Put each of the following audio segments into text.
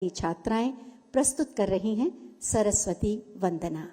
ये छात्राएं प्रस्तुत कर रही हैं सरस्वती वंदना।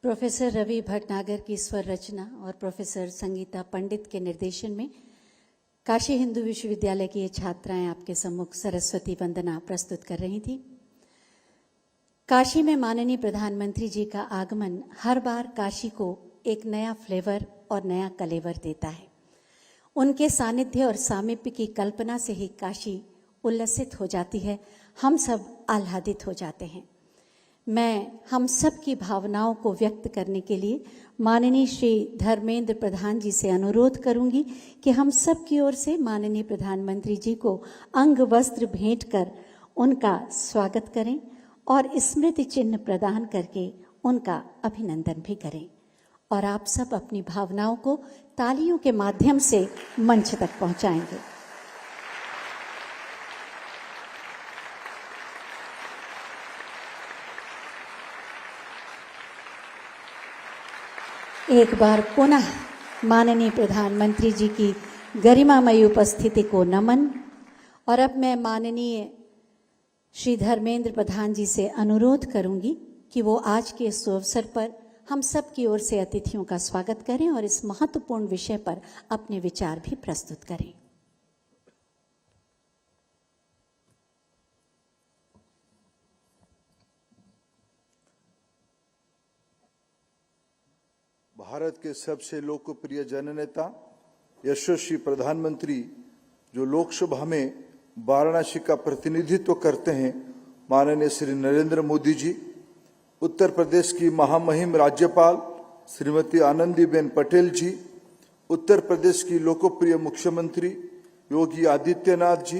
प्रोफेसर रवि भटनागर की स्वर रचना और प्रोफेसर संगीता पंडित के निर्देशन में काशी हिंदू विश्वविद्यालय की ये छात्राएं आपके सम्मुख सरस्वती वंदना प्रस्तुत कर रही थी। काशी में माननीय प्रधानमंत्री जी का आगमन हर बार काशी को एक नया फ्लेवर और नया कलेवर देता है। उनके सानिध्य और सामीप्य की कल्पना से ही काशी उल्लसित हो जाती है, हम सब आह्लादित हो जाते हैं। मैं हम सब की भावनाओं को व्यक्त करने के लिए माननीय श्री धर्मेंद्र प्रधान जी से अनुरोध करूंगी कि हम सब की ओर से माननीय प्रधानमंत्री जी को अंग वस्त्र भेंट कर उनका स्वागत करें और स्मृति चिन्ह प्रदान करके उनका अभिनंदन भी करें। और आप सब अपनी भावनाओं को तालियों के माध्यम से मंच तक पहुंचाएंगे। एक बार पुनः माननीय प्रधानमंत्री जी की गरिमामयी उपस्थिति को नमन। और अब मैं माननीय श्री धर्मेंद्र प्रधान जी से अनुरोध करूंगी कि वो आज के इस अवसर पर हम सब की ओर से अतिथियों का स्वागत करें और इस महत्वपूर्ण विषय पर अपने विचार भी प्रस्तुत करें। भारत के सबसे लोकप्रिय जननेता यशस्वी प्रधानमंत्री जो लोकसभा में वाराणसी का प्रतिनिधित्व करते हैं, माननीय श्री नरेंद्र मोदी जी, उत्तर प्रदेश की महामहिम राज्यपाल श्रीमती आनंदीबेन पटेल जी, उत्तर प्रदेश की लोकप्रिय मुख्यमंत्री योगी आदित्यनाथ जी,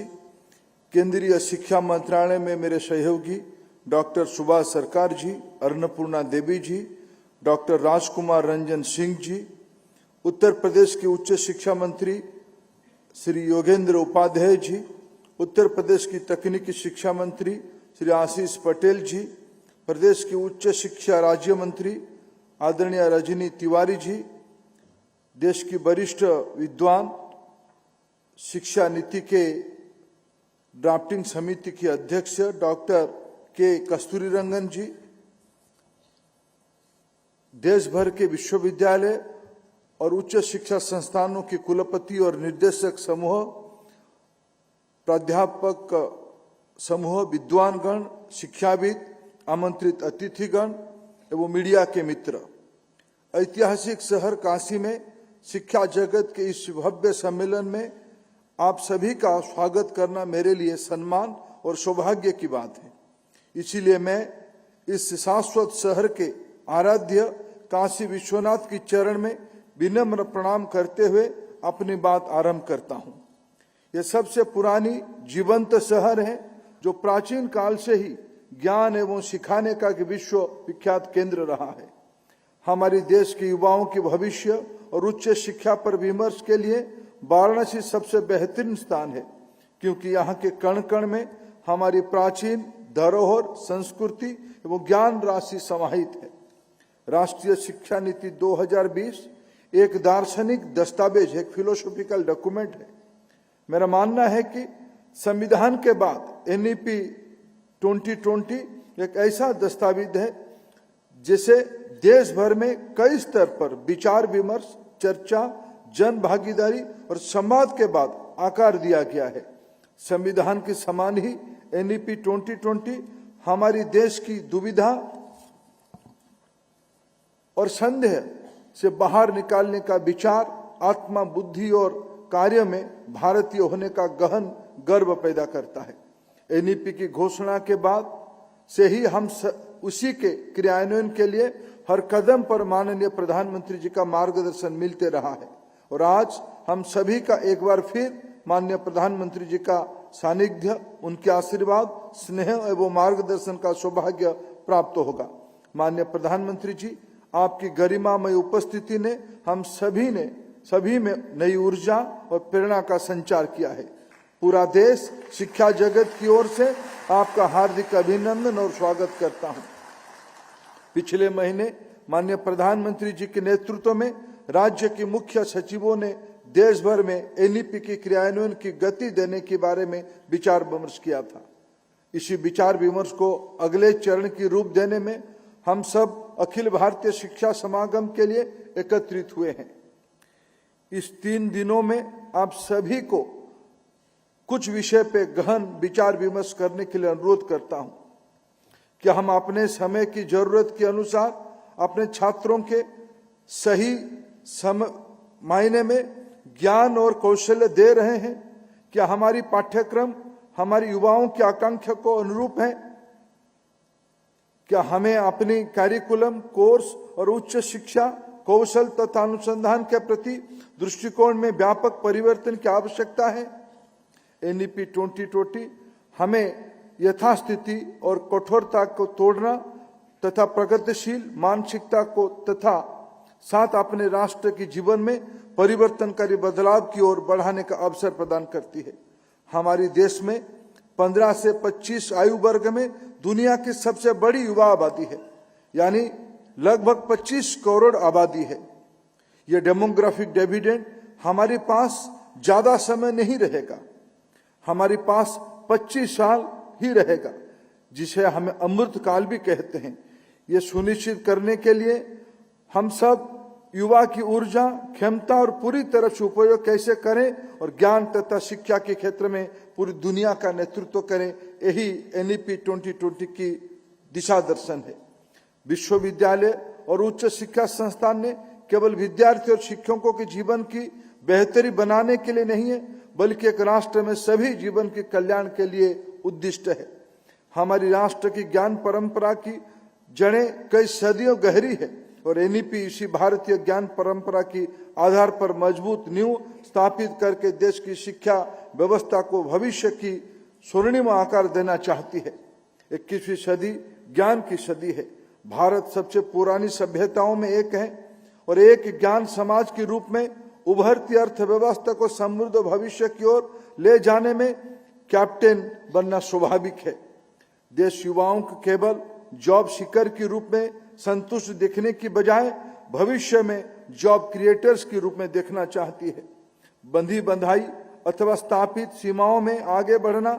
केंद्रीय शिक्षा मंत्रालय में मेरे सहयोगी डॉक्टर सुभाष सरकार जी, अन्नपूर्णा देवी जी, डॉक्टर राजकुमार रंजन सिंह जी, उत्तर प्रदेश के उच्च शिक्षा मंत्री श्री योगेंद्र उपाध्याय जी, उत्तर प्रदेश की तकनीकी शिक्षा मंत्री श्री आशीष पटेल जी, प्रदेश की उच्च शिक्षा राज्य मंत्री आदरणीय रजनी तिवारी जी, देश की वरिष्ठ विद्वान शिक्षा नीति के ड्राफ्टिंग समिति की अध्यक्ष डॉक्टर के कस्तूरीरंगन जी, देश भर के विश्वविद्यालय और उच्च शिक्षा संस्थानों के कुलपति और निर्देशक समूह, प्राध्यापक समूह, विद्वानगण, शिक्षाविद, आमंत्रित अतिथिगण एवं मीडिया के मित्र, ऐतिहासिक शहर काशी में शिक्षा जगत के इस भव्य सम्मेलन में आप सभी का स्वागत करना मेरे लिए सम्मान और सौभाग्य की बात है। इसीलिए मैं इस शाश्वत शहर के आराध्य काशी विश्वनाथ की चरण में विनम्र प्रणाम करते हुए अपनी बात आरंभ करता हूं। यह सबसे पुरानी जीवंत शहर है जो प्राचीन काल से ही ज्ञान एवं सिखाने का विश्व विख्यात केंद्र रहा है। हमारे देश के युवाओं के भविष्य और उच्च शिक्षा पर विमर्श के लिए वाराणसी सबसे बेहतरीन स्थान है, क्योंकि यहाँ के कण कण में हमारी प्राचीन धरोहर, संस्कृति एवं ज्ञान राशि समाहित है। राष्ट्रीय शिक्षा नीति 2020 एक दार्शनिक दस्तावेज, एक फिलोसॉफिकल डॉक्यूमेंट है। मेरा मानना है कि संविधान के बाद NEP 2020 एक ऐसा दस्तावेज है जिसे देश भर में कई स्तर पर विचार विमर्श, चर्चा, जन भागीदारी और संवाद के बाद आकार दिया गया है। संविधान के समान ही NEP 2020 हमारी देश की दुविधा और संदेह से बाहर निकालने का विचार, आत्मा, बुद्धि और कार्य में भारतीय होने का गहन गर्व पैदा करता है। NEP की घोषणा के बाद से ही हम उसी के क्रियान्वयन के लिए हर कदम पर माननीय प्रधानमंत्री जी का मार्गदर्शन मिलते रहा है और आज हम सभी का एक बार फिर माननीय प्रधानमंत्री जी का सानिध्य, उनके आशीर्वाद, स्नेह एवं मार्गदर्शन का सौभाग्य प्राप्त होगा। माननीय प्रधानमंत्री जी, आपकी गरिमामय उपस्थिति ने हम सभी में नई ऊर्जा और प्रेरणा का संचार किया है। पूरा देश शिक्षा जगत की ओर से आपका हार्दिक अभिनंदन और स्वागत करता हूं। पिछले महीने माननीय प्रधानमंत्री जी के नेतृत्व में राज्य के मुख्य सचिवों ने देश भर में NEP की क्रियान्वयन की गति देने के बारे में विचार विमर्श किया था। इसी विचार विमर्श को अगले चरण की रूप देने में हम सब अखिल भारतीय शिक्षा समागम के लिए एकत्रित हुए हैं। इस 3 दिनों में आप सभी को कुछ विषय पे गहन विचार विमर्श करने के लिए अनुरोध करता हूं कि हम अपने समय की जरूरत के अनुसार अपने छात्रों के सही मायने में ज्ञान और कौशल्य दे रहे हैं। क्या हमारी पाठ्यक्रम हमारे युवाओं की आकांक्षा को अनुरूप है? क्या हमें अपनी कैरिकुलम, कोर्स और उच्च शिक्षा, कौशल तथा अनुसंधान के प्रति दृष्टिकोण में व्यापक परिवर्तन की आवश्यकता है? NEP 2020 हमें यथास्थिति और कठोरता को तोड़ना तथा प्रगतिशील मानसिकता को तथा साथ अपने राष्ट्र के जीवन में परिवर्तनकारी बदलाव की ओर बढ़ाने का अवसर प्रदान करती है। हमारे देश में 15 से 25 आयु वर्ग में दुनिया की सबसे बड़ी युवा आबादी है, यानी लगभग 25 करोड़ आबादी है। यह डेमोग्राफिक डिविडेंड हमारे पास ज्यादा समय नहीं रहेगा, हमारे पास 25 साल ही रहेगा। जिसे हमें अमृत काल भी कहते हैं। ये सुनिश्चित करने के लिए हम सब युवा की ऊर्जा, क्षमता और पूरी तरह से उपयोग कैसे करें और ज्ञान तथा शिक्षा के क्षेत्र में पूरी दुनिया का नेतृत्व करें, यही एनईपी 2020 की दिशा दर्शन है। विश्वविद्यालय और उच्च शिक्षा संस्थान ने केवल विद्यार्थी और शिक्षकों के जीवन की बेहतरी बनाने के लिए नहीं है, बल्कि एक राष्ट्र में सभी जीवन के कल्याण के लिए उद्दिष्ट है। हमारी राष्ट्र की ज्ञान परंपरा की जड़ें कई सदियों गहरी है और एनईपी इसी भारतीय ज्ञान परंपरा की आधार पर मजबूत नींव स्थापित करके देश की शिक्षा व्यवस्था को भविष्य की स्वर्णिम आकार देना चाहती है। 21वीं सदी ज्ञान की सदी है। भारत सबसे पुरानी सभ्यताओं में एक है और एक ज्ञान समाज के रूप में उभरती अर्थव्यवस्था को समृद्ध भविष्य की ओर ले जाने में कैप्टन बनना स्वाभाविक है। देश युवाओं को केवल जॉब सीकर के रूप में संतुष्ट देखने की बजाय भविष्य में जॉब क्रिएटर्स के रूप में देखना चाहती है। बंधी बंधाई अथवा स्थापित सीमाओं में आगे बढ़ना,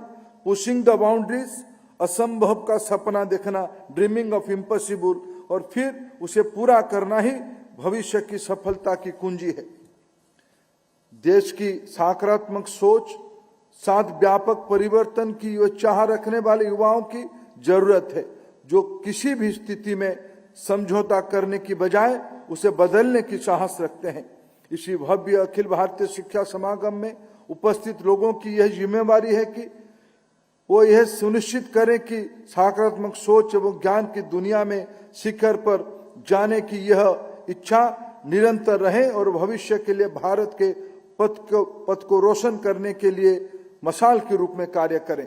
पुशिंग द बाउंड्रीज, असंभव का सपना देखना, ड्रीमिंग ऑफ इम्पॉसिबल, और फिर उसे पूरा करना ही भविष्य की सफलता की कुंजी है। देश की सकारात्मक सोच साथ व्यापक परिवर्तन की चाह रखने वाले युवाओं की जरूरत है, जो किसी भी स्थिति में समझौता करने की बजाय उसे बदलने की साहस रखते हैं। इसी भव्य अखिल भारतीय शिक्षा समागम में उपस्थित लोगों की यह जिम्मेवारी है कि वो यह सुनिश्चित करें कि सकारात्मक सोच एवं ज्ञान की दुनिया में शिखर पर जाने की यह इच्छा निरंतर रहे और भविष्य के लिए भारत के पथ को रोशन करने के लिए मशाल के रूप में कार्य करें।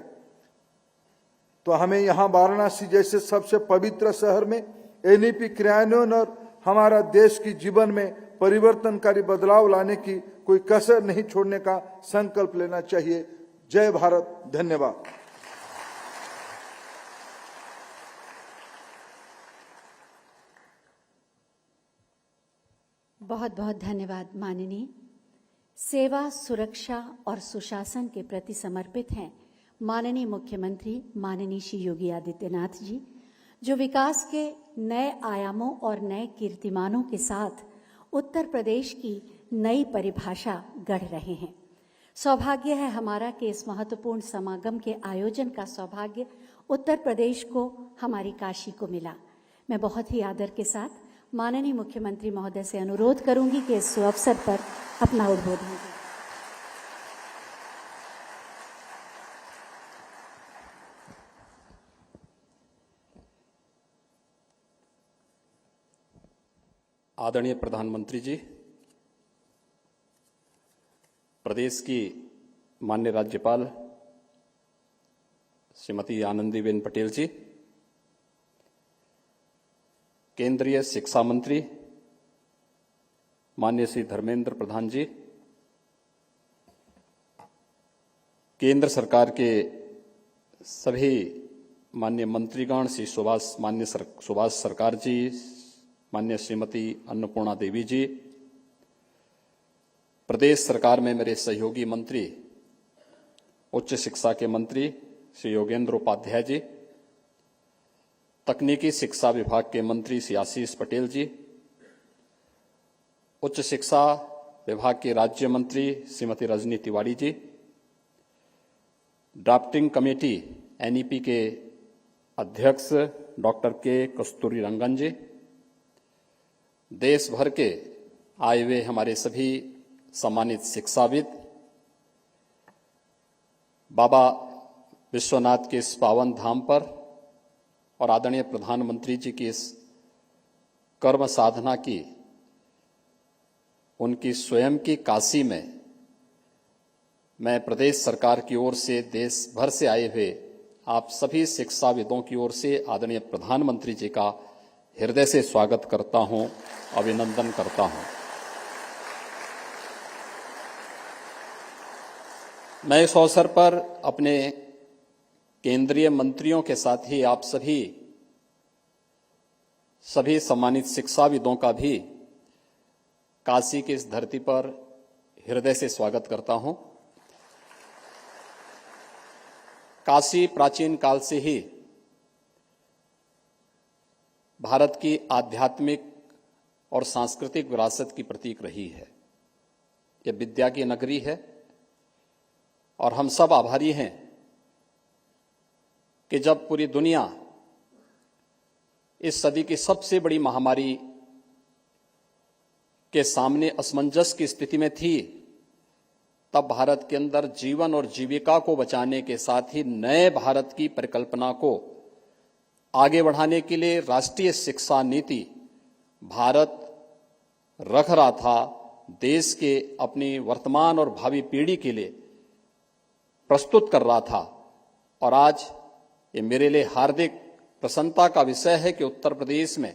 तो हमें यहाँ वाराणसी जैसे सबसे पवित्र शहर में एनईपी क्रियान्वयन और हमारा देश की जीवन में परिवर्तनकारी बदलाव लाने की कोई कसर नहीं छोड़ने का संकल्प लेना चाहिए। जय भारत, धन्यवाद। बहुत बहुत धन्यवाद माननीय। सेवा, सुरक्षा और सुशासन के प्रति समर्पित हैं माननीय मुख्यमंत्री माननीय श्री योगी आदित्यनाथ जी, जो विकास के नए आयामों और नए कीर्तिमानों के साथ उत्तर प्रदेश की नई परिभाषा गढ़ रहे हैं। सौभाग्य है हमारा कि इस महत्वपूर्ण समागम के आयोजन का सौभाग्य उत्तर प्रदेश को, हमारी काशी को मिला। मैं बहुत ही आदर के साथ माननीय मुख्यमंत्री महोदय से अनुरोध करूंगी कि इस अवसर पर अपना उद्बोधन दें। आदरणीय प्रधानमंत्री जी, प्रदेश की माननीय राज्यपाल श्रीमती आनंदीबेन पटेल जी, केंद्रीय शिक्षा मंत्री माननीय श्री धर्मेंद्र प्रधान जी, केंद्र सरकार के सभी माननीय मंत्रीगण श्री सुभाष सरकार जी, माननीय श्रीमती अन्नपूर्णा देवी जी, प्रदेश सरकार में मेरे सहयोगी मंत्री उच्च शिक्षा के मंत्री श्री योगेंद्र उपाध्याय जी, तकनीकी शिक्षा विभाग के मंत्री श्री आशीष पटेल जी, उच्च शिक्षा विभाग के राज्य मंत्री Shrimati Rajni Tiwari ji, drafting committee NEP के अध्यक्ष डॉक्टर के कस्तूरी रंगन जी, देश भर के आए हुए हमारे सभी सम्मानित शिक्षाविद, बाबा विश्वनाथ के इस पावन धाम पर और आदरणीय प्रधानमंत्री जी की इस कर्म साधना की, उनकी स्वयं की काशी में मैं प्रदेश सरकार की ओर से, देश भर से आए हुए आप सभी शिक्षाविदों की ओर से आदरणीय प्रधानमंत्री जी का हृदय से स्वागत करता हूं, अभिनंदन करता हूं। मैं इस अवसर पर अपने केंद्रीय मंत्रियों के साथ ही आप सभी सम्मानित शिक्षाविदों का भी काशी की इस धरती पर हृदय से स्वागत करता हूं। काशी प्राचीन काल से ही भारत की आध्यात्मिक और सांस्कृतिक विरासत की प्रतीक रही है। यह विद्या की नगरी है और हम सब आभारी हैं कि जब पूरी दुनिया इस सदी की सबसे बड़ी महामारी के सामने असमंजस की स्थिति में थी, तब भारत के अंदर जीवन और जीविका को बचाने के साथ ही नए भारत की परिकल्पना को आगे बढ़ाने के लिए राष्ट्रीय शिक्षा नीति भारत रख रहा था, देश के अपनी वर्तमान और भावी पीढ़ी के लिए प्रस्तुत कर रहा था। और आज ये मेरे लिए हार्दिक प्रसन्नता का विषय है कि उत्तर प्रदेश में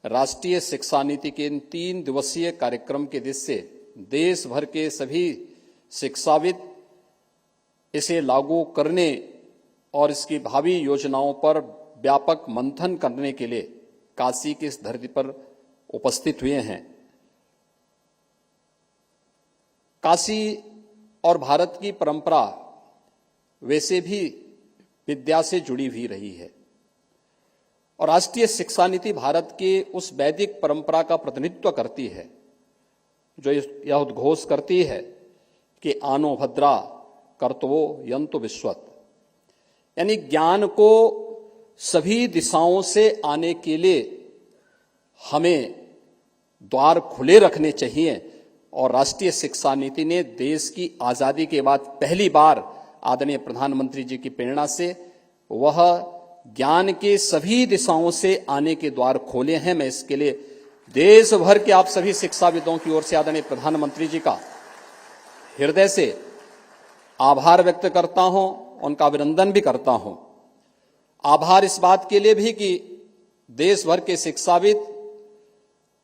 राष्ट्रीय शिक्षा नीति के इन 3 दिवसीय कार्यक्रम के दृष्टि से देश भर के सभी शिक्षाविद इसे लागू करने और इसकी भावी योजनाओं पर व्यापक मंथन करने के लिए काशी की इस धरती पर उपस्थित हुए हैं। काशी और भारत की परंपरा वैसे भी विद्या से जुड़ी हुई रही है और राष्ट्रीय शिक्षा नीति भारत के उस वैदिक परंपरा का प्रतिनिधित्व करती है जो यह उद्घोष करती है कि आनो भद्रा कर्तवो यंतु विश्वत, यानी ज्ञान को सभी दिशाओं से आने के लिए हमें द्वार खुले रखने चाहिए। और राष्ट्रीय शिक्षा नीति ने देश की आजादी के बाद पहली बार आदरणीय प्रधानमंत्री जी की प्रेरणा से वह ज्ञान के सभी दिशाओं से आने के द्वार खोले हैं। मैं इसके लिए देश भर के आप सभी शिक्षाविदों की ओर से आदरणीय प्रधानमंत्री जी का हृदय से आभार व्यक्त करता हूं, उनका अभिनंदन भी करता हूं। आभार इस बात के लिए भी कि देश भर के शिक्षाविद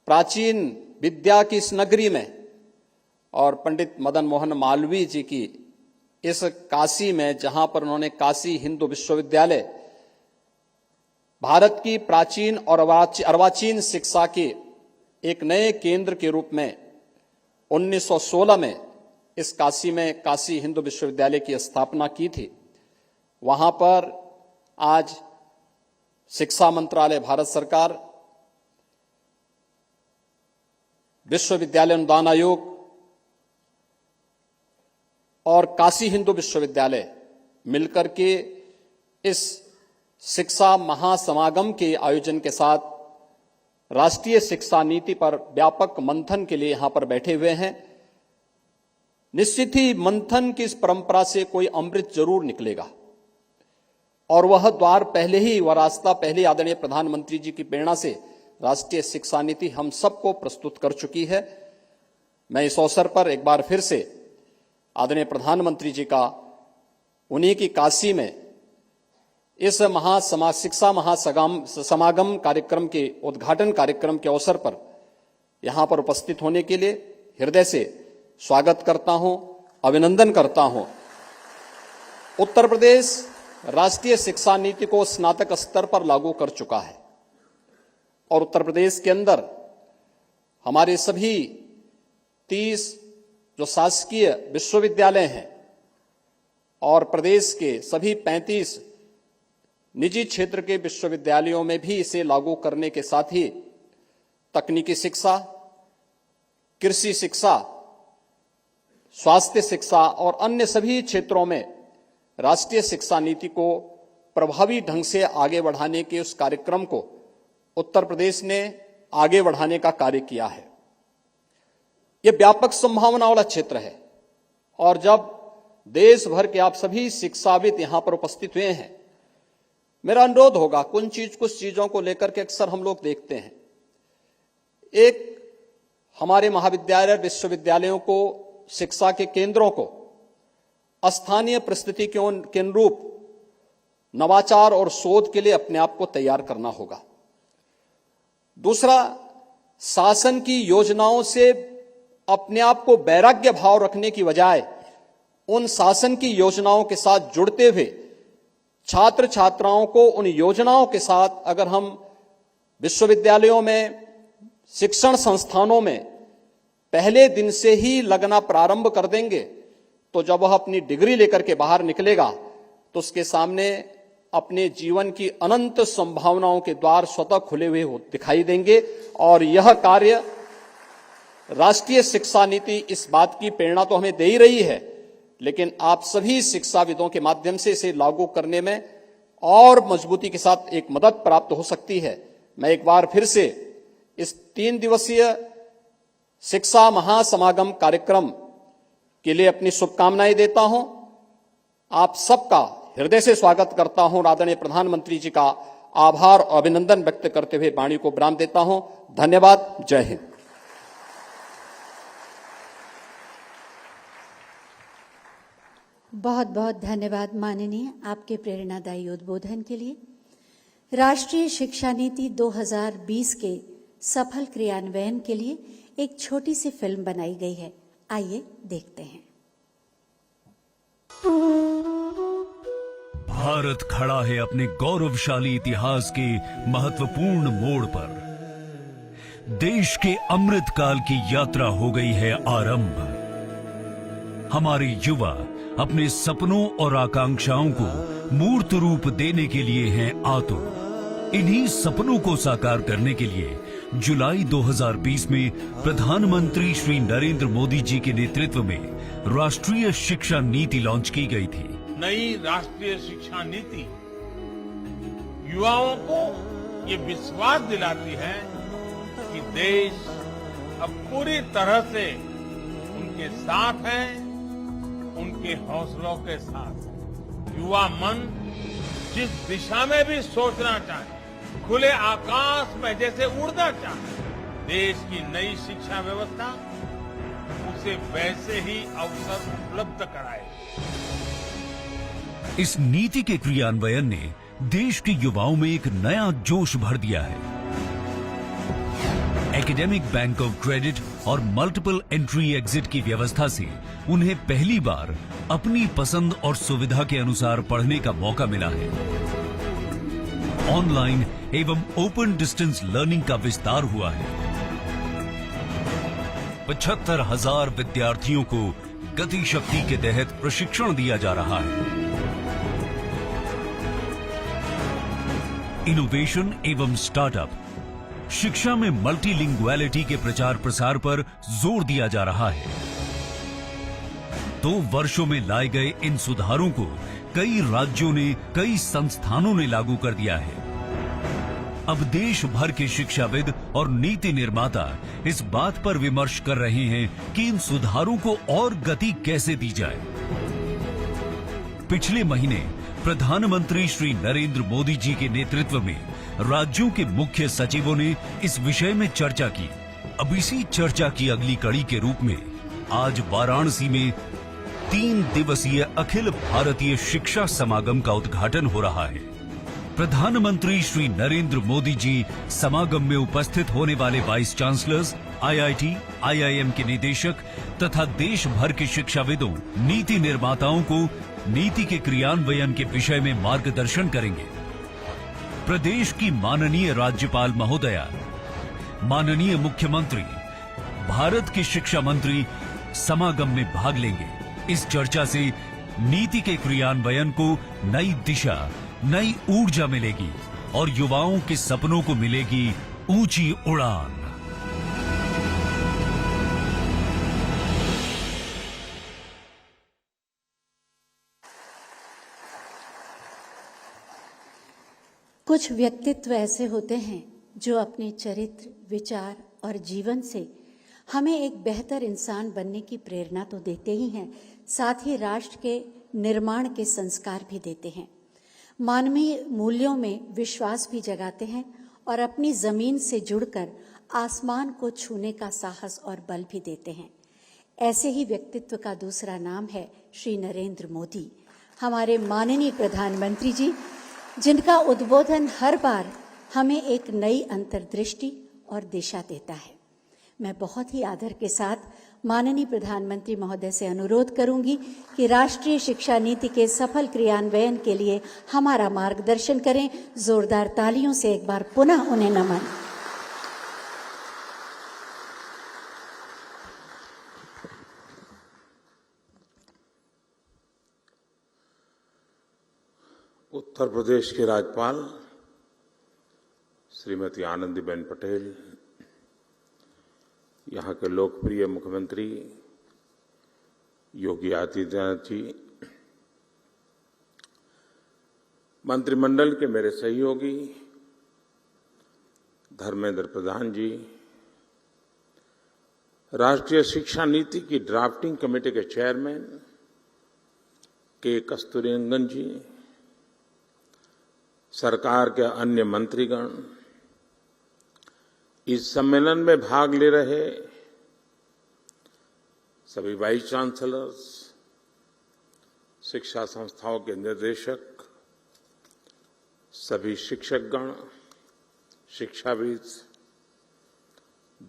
प्राचीन विद्या की इस नगरी में और पंडित मदन मोहन मालवीय जी की इस काशी में, जहां पर उन्होंने काशी हिंदू विश्वविद्यालय भारत की प्राचीन और अर्वाचीन शिक्षा के एक नए केंद्र के रूप में 1916 में इस काशी में काशी हिंदू विश्वविद्यालय की स्थापना की थी। वहां पर आज शिक्षा मंत्रालय भारत सरकार, विश्वविद्यालय अनुदान आयोग और काशी हिंदू विश्वविद्यालय मिलकर के इस शिक्षा महासमागम के आयोजन के साथ राष्ट्रीय शिक्षा नीति पर व्यापक मंथन के लिए यहां पर बैठे हुए हैं। निश्चित ही मंथन की इस परंपरा से कोई अमृत जरूर निकलेगा और वह द्वार पहले ही, वह रास्ता पहले आदरणीय प्रधानमंत्री जी की प्रेरणा से राष्ट्रीय शिक्षा नीति हम सबको प्रस्तुत कर चुकी है। मैं इस अवसर पर एक बार फिर से आदरणीय प्रधानमंत्री जी का उन्हीं की काशी में इस शिक्षा महासमागम कार्यक्रम के उद्घाटन कार्यक्रम के अवसर पर यहां पर उपस्थित होने के लिए हृदय से स्वागत करता हूं, अभिनंदन करता हूं। उत्तर प्रदेश राष्ट्रीय शिक्षा नीति को स्नातक स्तर पर लागू कर चुका है और उत्तर प्रदेश के अंदर हमारे सभी 30 जो शासकीय विश्वविद्यालय हैं और प्रदेश के सभी 35 निजी क्षेत्र के विश्वविद्यालयों में भी इसे लागू करने के साथ ही तकनीकी शिक्षा, कृषि शिक्षा, स्वास्थ्य शिक्षा और अन्य सभी क्षेत्रों में राष्ट्रीय शिक्षा नीति को प्रभावी ढंग से आगे बढ़ाने के उस कार्यक्रम को उत्तर प्रदेश ने आगे बढ़ाने का कार्य किया है। यह व्यापक संभावना वाला क्षेत्र है और जब देश भर के आप सभी शिक्षाविद यहां पर उपस्थित हुए हैं, मेरा अनुरोध होगा, कुछ चीजों को लेकर के अक्सर हम लोग देखते हैं। एक, हमारे महाविद्यालय विश्वविद्यालयों को, शिक्षा के केंद्रों को स्थानीय परिस्थिति के अनुरूप नवाचार और शोध के लिए अपने आप को तैयार करना होगा। दूसरा, शासन की योजनाओं से अपने आप को वैराग्य भाव रखने की बजाय उन शासन की योजनाओं के साथ जुड़ते हुए छात्र छात्राओं को उन योजनाओं के साथ, अगर हम विश्वविद्यालयों में, शिक्षण संस्थानों में पहले दिन से ही लगना प्रारंभ कर देंगे तो जब वह अपनी डिग्री लेकर के बाहर निकलेगा तो उसके सामने अपने जीवन की अनंत संभावनाओं के द्वार स्वतः खुले हुए दिखाई देंगे। और यह कार्य राष्ट्रीय शिक्षा नीति इस बात की प्रेरणा तो हमें दे ही रही है, लेकिन आप सभी शिक्षाविदों के माध्यम से इसे लागू करने में और मजबूती के साथ एक मदद प्राप्त हो सकती है। मैं एक बार फिर से इस 3 दिवसीय शिक्षा महासमागम कार्यक्रम के लिए अपनी शुभकामनाएं देता हूं। आप सबका हृदय से स्वागत करता हूं। आदरणीय प्रधानमंत्री जी का आभार और अभिनंदन व्यक्त करते हुए वाणी को विराम देता हूं। धन्यवाद। जय हिंद। बहुत बहुत धन्यवाद माननीय, आपके प्रेरणादायी उद्बोधन के लिए। राष्ट्रीय शिक्षा नीति 2020 के सफल क्रियान्वयन के लिए एक छोटी सी फिल्म बनाई गई है, आइए देखते हैं। भारत खड़ा है अपने गौरवशाली इतिहास के महत्वपूर्ण मोड़ पर। देश के अमृत काल की यात्रा हो गई है आरंभ। हमारे युवा अपने सपनों और आकांक्षाओं को मूर्त रूप देने के लिए हैं आतुर। इन्हीं सपनों को साकार करने के लिए जुलाई 2020 में प्रधानमंत्री श्री नरेंद्र मोदी जी के नेतृत्व में राष्ट्रीय शिक्षा नीति लॉन्च की गई थी। नई राष्ट्रीय शिक्षा नीति युवाओं को ये विश्वास दिलाती है कि देश अब पूरी तरह से उनके साथ है, उनके हौसलों के साथ। युवा मन जिस दिशा में भी सोचना चाहे, खुले आकाश में जैसे उड़ना चाहे, देश की नई शिक्षा व्यवस्था उसे वैसे ही अवसर उपलब्ध कराए। इस नीति के क्रियान्वयन ने देश के युवाओं में एक नया जोश भर दिया है। एकेडमिक बैंक ऑफ क्रेडिट और मल्टीपल एंट्री एग्जिट की व्यवस्था से उन्हें पहली बार अपनी पसंद और सुविधा के अनुसार पढ़ने का मौका मिला है। ऑनलाइन एवं ओपन डिस्टेंस लर्निंग का विस्तार हुआ है। 75,000 विद्यार्थियों को गति शक्ति के तहत प्रशिक्षण दिया जा रहा है। इनोवेशन एवं स्टार्टअप, शिक्षा में मल्टीलिंगुअलिटी के प्रचार प्रसार पर जोर दिया जा रहा है। 2 वर्षों में लाए गए इन सुधारों को कई राज्यों ने, कई संस्थानों ने लागू कर दिया है। अब देश भर के शिक्षाविद और नीति निर्माता इस बात पर विमर्श कर रहे हैं कि इन सुधारों को और गति कैसे दी जाए। पिछले महीने प्रधानमंत्री श्री नरेंद्र मोदी जी के नेतृत्व में राज्यों के मुख्य सचिवों ने इस विषय में चर्चा की। अब इसी चर्चा की अगली कड़ी के रूप में आज वाराणसी में 3 दिवसीय अखिल भारतीय शिक्षा समागम का उद्घाटन हो रहा है। प्रधानमंत्री श्री नरेंद्र मोदी जी समागम में उपस्थित होने वाले वाइस चांसलर्स, आईआईटी, आईआईएम के निदेशक तथा देश भर के शिक्षाविदों, नीति निर्माताओं को नीति के क्रियान्वयन के विषय में मार्गदर्शन करेंगे। प्रदेश की माननीय राज्यपाल महोदया, माननीय मुख्यमंत्री, भारत के शिक्षा मंत्री समागम में भाग लेंगे। इस चर्चा से नीति के क्रियान्वयन को नई दिशा, नई ऊर्जा मिलेगी और युवाओं के सपनों को मिलेगी ऊंची उड़ान। कुछ व्यक्तित्व ऐसे होते हैं जो अपने चरित्र, विचार और जीवन से हमें एक बेहतर इंसान बनने की प्रेरणा तो देते ही हैं, साथ ही राष्ट्र के निर्माण के संस्कार भी देते हैं। मानवीय मूल्यों में विश्वास भी जगाते हैं और अपनी जमीन से जुड़कर आसमान को छूने का साहस और बल भी देते हैं। ऐसे ही व्यक्तित्व का दूसरा नाम है श्री नरेंद्र मोदी, हमारे माननीय प्रधानमंत्री जी, जिनका उद्बोधन हर बार हमें एक नई अंतर्दृष्टि और दिशा देता है। मैं बहुत ही आदर के साथ माननीय प्रधानमंत्री महोदय से अनुरोध करूंगी कि राष्ट्रीय शिक्षा नीति के सफल क्रियान्वयन के लिए हमारा मार्गदर्शन करें। जोरदार तालियों से एक बार पुनः उन्हें नमन। उत्तर उत्तर प्रदेश के राज्यपाल श्रीमती आनंदीबेन पटेल, यहाँ के लोकप्रिय मुख्यमंत्री योगी आदित्यनाथ जी, मंत्रिमंडल के मेरे सहयोगी धर्मेंद्र प्रधान जी, राष्ट्रीय शिक्षा नीति की ड्राफ्टिंग कमेटी के चेयरमैन के कस्तूरीरंगन जी, सरकार के अन्य मंत्रीगण, इस सम्मेलन में भाग ले रहे सभी वाइस चांसलर्स, शिक्षा संस्थाओं के निर्देशक, सभी शिक्षकगण, शिक्षाविद,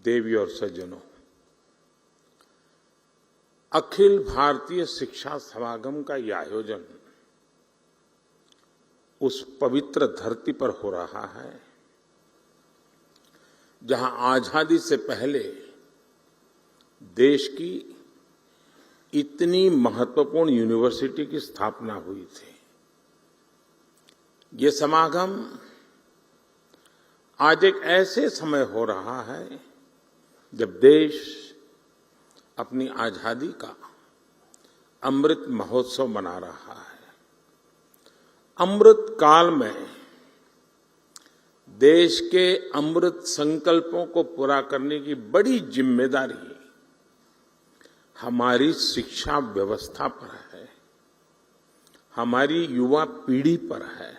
देवी और सज्जनों, अखिल भारतीय शिक्षा समागम का यह आयोजन उस पवित्र धरती पर हो रहा है जहां आजादी से पहले देश की इतनी महत्वपूर्ण यूनिवर्सिटी की स्थापना हुई थी। ये समागम आज एक ऐसे समय हो रहा है जब देश अपनी आजादी का अमृत महोत्सव मना रहा है। अमृत काल में देश के अमृत संकल्पों को पूरा करने की बड़ी जिम्मेदारी हमारी शिक्षा व्यवस्था पर है, हमारी युवा पीढ़ी पर है।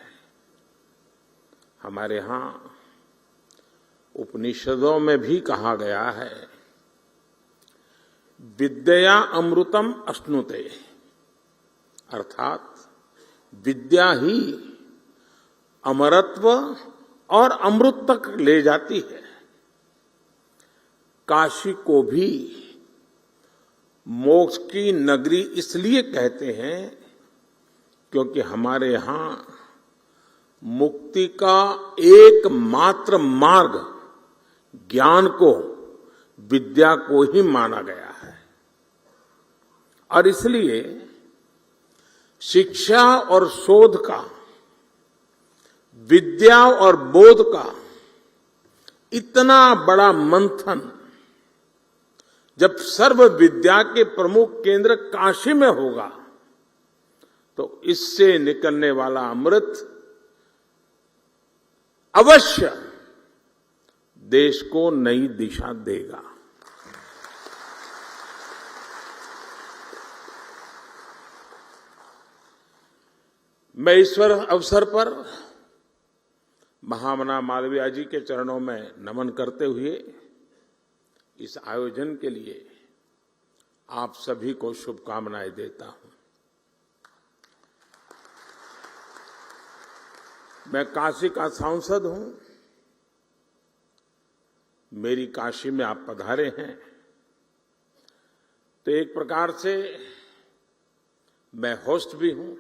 हमारे यहां उपनिषदों में भी कहा गया है, विद्या अमृतम अश्नुते, अर्थात विद्या ही अमरत्व और अमृत तक ले जाती है। काशी को भी मोक्ष की नगरी इसलिए कहते हैं क्योंकि हमारे यहां मुक्ति का एकमात्र मार्ग ज्ञान को, विद्या को ही माना गया है। और इसलिए शिक्षा और शोध का, विद्या और बोध का इतना बड़ा मंथन जब सर्व विद्या के प्रमुख केंद्र काशी में होगा तो इससे निकलने वाला अमृत अवश्य देश को नई दिशा देगा। मैं इस अवसर पर महामना मालवीय जी के चरणों में नमन करते हुए इस आयोजन के लिए आप सभी को शुभकामनाएं देता हूं। मैं काशी का सांसद हूं। मेरी काशी में आप पधारे हैं तो एक प्रकार से मैं होस्ट भी हूं।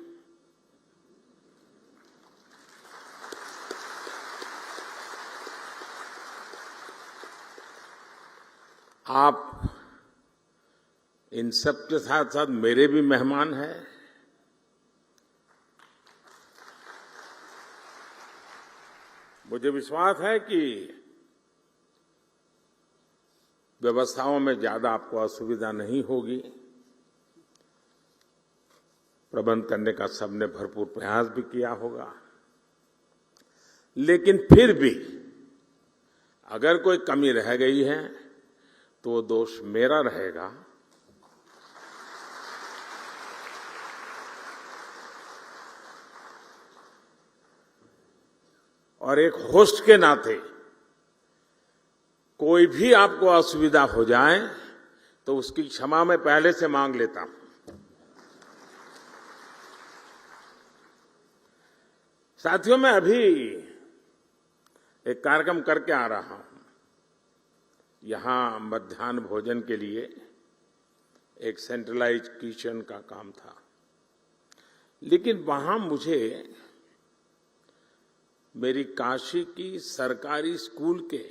आप इन सब के साथ साथ मेरे भी मेहमान हैं। मुझे विश्वास है कि व्यवस्थाओं में ज्यादा आपको असुविधा नहीं होगी। प्रबंध करने का सबने भरपूर प्रयास भी किया होगा, लेकिन फिर भी अगर कोई कमी रह गई है तो वो दोष मेरा रहेगा। और एक होस्ट के नाते कोई भी आपको असुविधा हो जाए तो उसकी क्षमा मैं पहले से मांग लेता हूं। साथियों, मैं अभी एक कार्यक्रम करके आ रहा हूं। यहां मध्याह्न भोजन के लिए एक सेंट्रलाइज्ड किचन का काम था, लेकिन वहां मुझे मेरी काशी की सरकारी स्कूल के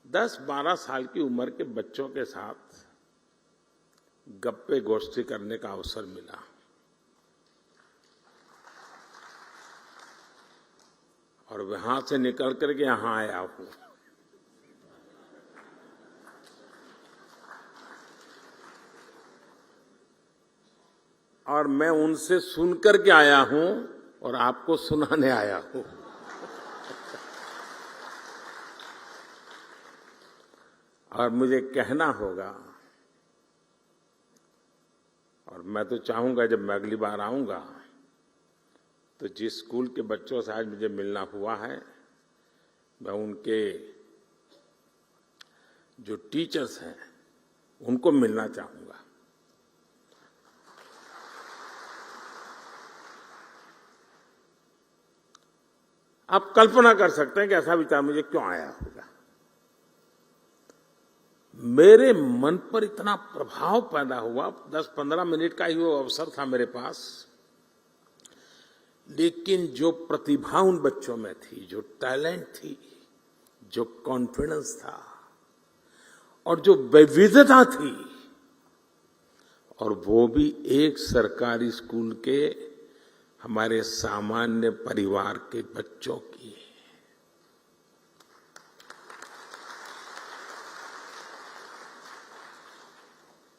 10-12 साल की उम्र के बच्चों के साथ गप्पे गोष्ठी करने का अवसर मिला। और वहां से निकल करके यहां आया हूं। और मैं उनसे सुनकर के आया हूं और आपको सुनाने आया हूं। और मुझे कहना होगा, और मैं तो चाहूंगा जब मैं अगली बार आऊंगा तो जिस स्कूल के बच्चों से आज मुझे मिलना हुआ है, मैं उनके जो टीचर्स हैं उनको मिलना चाहूंगा। आप कल्पना कर सकते हैं कि ऐसा विचार मुझे क्यों आया होगा। मेरे मन पर इतना प्रभाव पैदा हुआ, 10-15 मिनट का ही वो अवसर था मेरे पास, लेकिन जो प्रतिभा उन बच्चों में थी, जो टैलेंट थी, जो कॉन्फिडेंस था और जो विविधता थी, और वो भी एक सरकारी स्कूल के हमारे सामान्य परिवार के बच्चों की।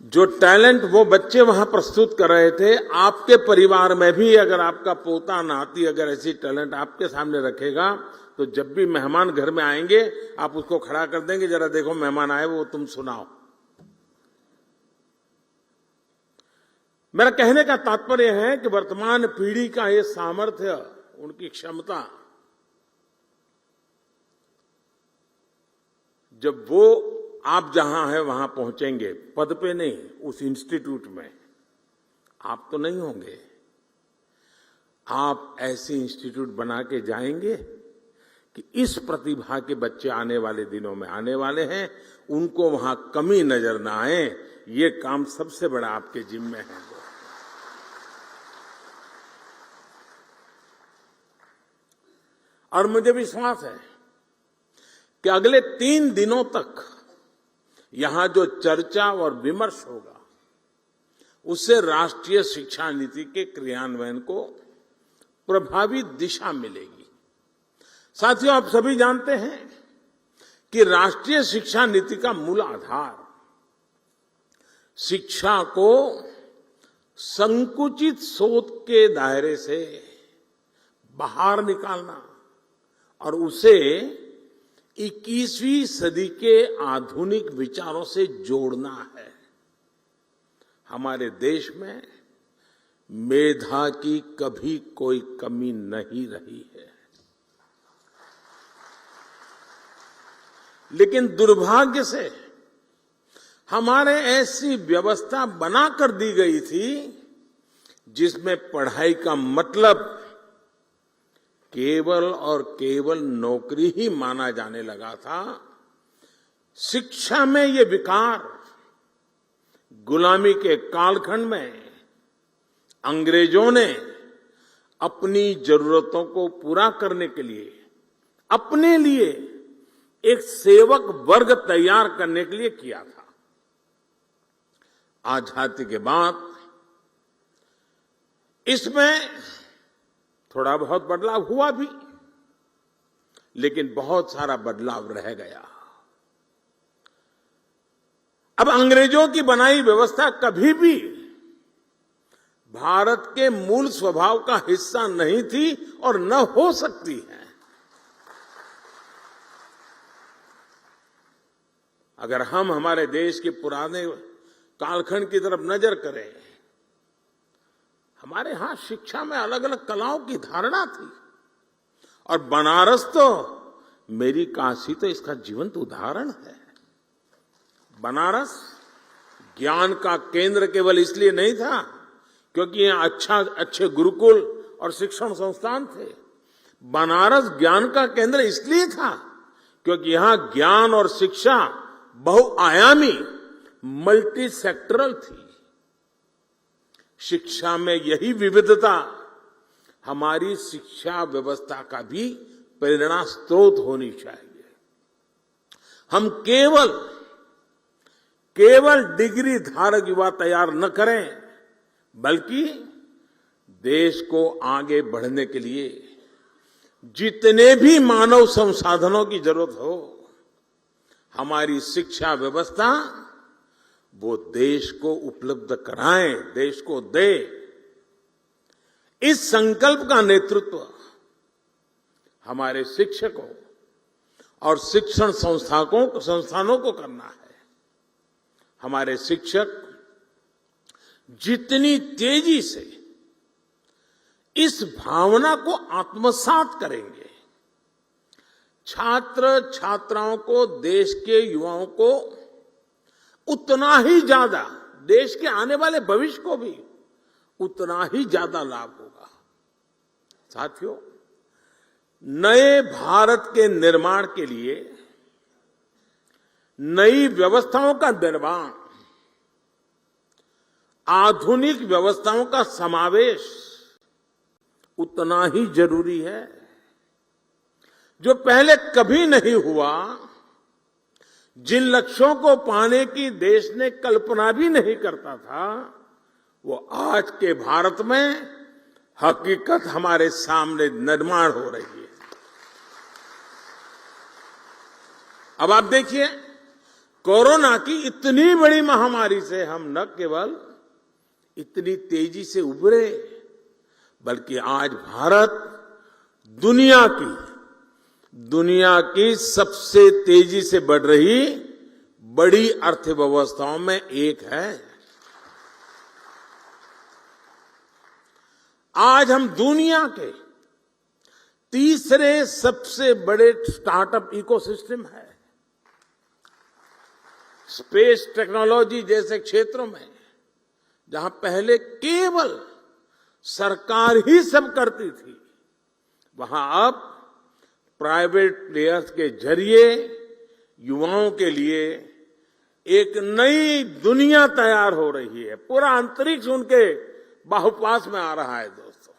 जो टैलेंट वो बच्चे वहां प्रस्तुत कर रहे थे, आपके परिवार में भी अगर आपका पोता नाती अगर ऐसी टैलेंट आपके सामने रखेगा, तो जब भी मेहमान घर में आएंगे आप उसको खड़ा कर देंगे, जरा देखो मेहमान आए वो तुम सुनाओ। मेरा कहने का तात्पर्य है कि वर्तमान पीढ़ी का ये सामर्थ्य, उनकी क्षमता, जब वो आप जहां हैं वहां पहुंचेंगे, पद पे नहीं, उस इंस्टीट्यूट में, आप तो नहीं होंगे, आप ऐसे इंस्टीट्यूट बना के जाएंगे कि इस प्रतिभा के बच्चे आने वाले दिनों में आने वाले हैं, उनको वहां कमी नजर ना आए। ये काम सबसे बड़ा आपके जिम्मे है। और मुझे विश्वास है कि अगले 3 दिनों तक यहां जो चर्चा और विमर्श होगा, उससे राष्ट्रीय शिक्षा नीति के क्रियान्वयन को प्रभावी दिशा मिलेगी। साथियों, आप सभी जानते हैं कि राष्ट्रीय शिक्षा नीति का मूल आधार शिक्षा को संकुचित सोच के दायरे से बाहर निकालना और उसे 21वीं सदी के आधुनिक विचारों से जोड़ना है। हमारे देश में मेधा की कभी कोई कमी नहीं रही है, लेकिन दुर्भाग्य से हमारे ऐसी व्यवस्था बना कर दी गई थी जिसमें पढ़ाई का मतलब केवल और केवल नौकरी ही माना जाने लगा था। शिक्षा में ये विकार गुलामी के कालखंड में अंग्रेजों ने अपनी जरूरतों को पूरा करने के लिए अपने लिए एक सेवक वर्ग तैयार करने के लिए किया था। आजादी के बाद इसमें थोड़ा बहुत बदलाव हुआ भी, लेकिन बहुत सारा बदलाव रह गया। अब अंग्रेजों की बनाई व्यवस्था कभी भी भारत के मूल स्वभाव का हिस्सा नहीं थी और न हो सकती है। अगर हम हमारे देश के पुराने कालखंड की तरफ नजर करें, हमारे यहां शिक्षा में अलग अलग कलाओं की धारणा थी, और बनारस तो, मेरी काशी तो इसका जीवंत उदाहरण है। बनारस ज्ञान का केंद्र केवल इसलिए नहीं था क्योंकि यहां अच्छे गुरुकुल और शिक्षण संस्थान थे। बनारस ज्ञान का केंद्र इसलिए था क्योंकि यहां ज्ञान और शिक्षा बहुआयामी, मल्टी सेक्टरल थी। शिक्षा में यही विविधता हमारी शिक्षा व्यवस्था का भी प्रेरणा स्रोत होनी चाहिए। हम केवल डिग्री धारक युवा तैयार न करें, बल्कि देश को आगे बढ़ने के लिए जितने भी मानव संसाधनों की जरूरत हो, हमारी शिक्षा व्यवस्था वो देश को उपलब्ध कराए, देश को दे। इस संकल्प का नेतृत्व हमारे शिक्षकों और शिक्षण संस्थानों को करना है। हमारे शिक्षक जितनी तेजी से इस भावना को आत्मसात करेंगे, छात्र छात्राओं को, देश के युवाओं को उतना ही ज्यादा, देश के आने वाले भविष्य को भी उतना ही ज्यादा लाभ होगा। साथियों, नए भारत के निर्माण के लिए नई व्यवस्थाओं का निर्माण, आधुनिक व्यवस्थाओं का समावेश उतना ही जरूरी है। जो पहले कभी नहीं हुआ, जिन लक्ष्यों को पाने की देश ने कल्पना भी नहीं करता था, वो आज के भारत में हकीकत हमारे सामने निर्माण हो रही है। अब आप देखिए, कोरोना की इतनी बड़ी महामारी से हम न केवल इतनी तेजी से उभरे, बल्कि आज भारत दुनिया की सबसे तेजी से बढ़ रही बड़ी अर्थव्यवस्थाओं में एक है। आज हम दुनिया के तीसरे सबसे बड़े स्टार्टअप इकोसिस्टम है। स्पेस टेक्नोलॉजी जैसे क्षेत्रों में, जहां पहले केवल सरकार ही सब करती थी, वहां अब प्राइवेट प्लेयर्स के जरिए युवाओं के लिए एक नई दुनिया तैयार हो रही है। पूरा अंतरिक्ष उनके बाहुपास में आ रहा है। दोस्तों,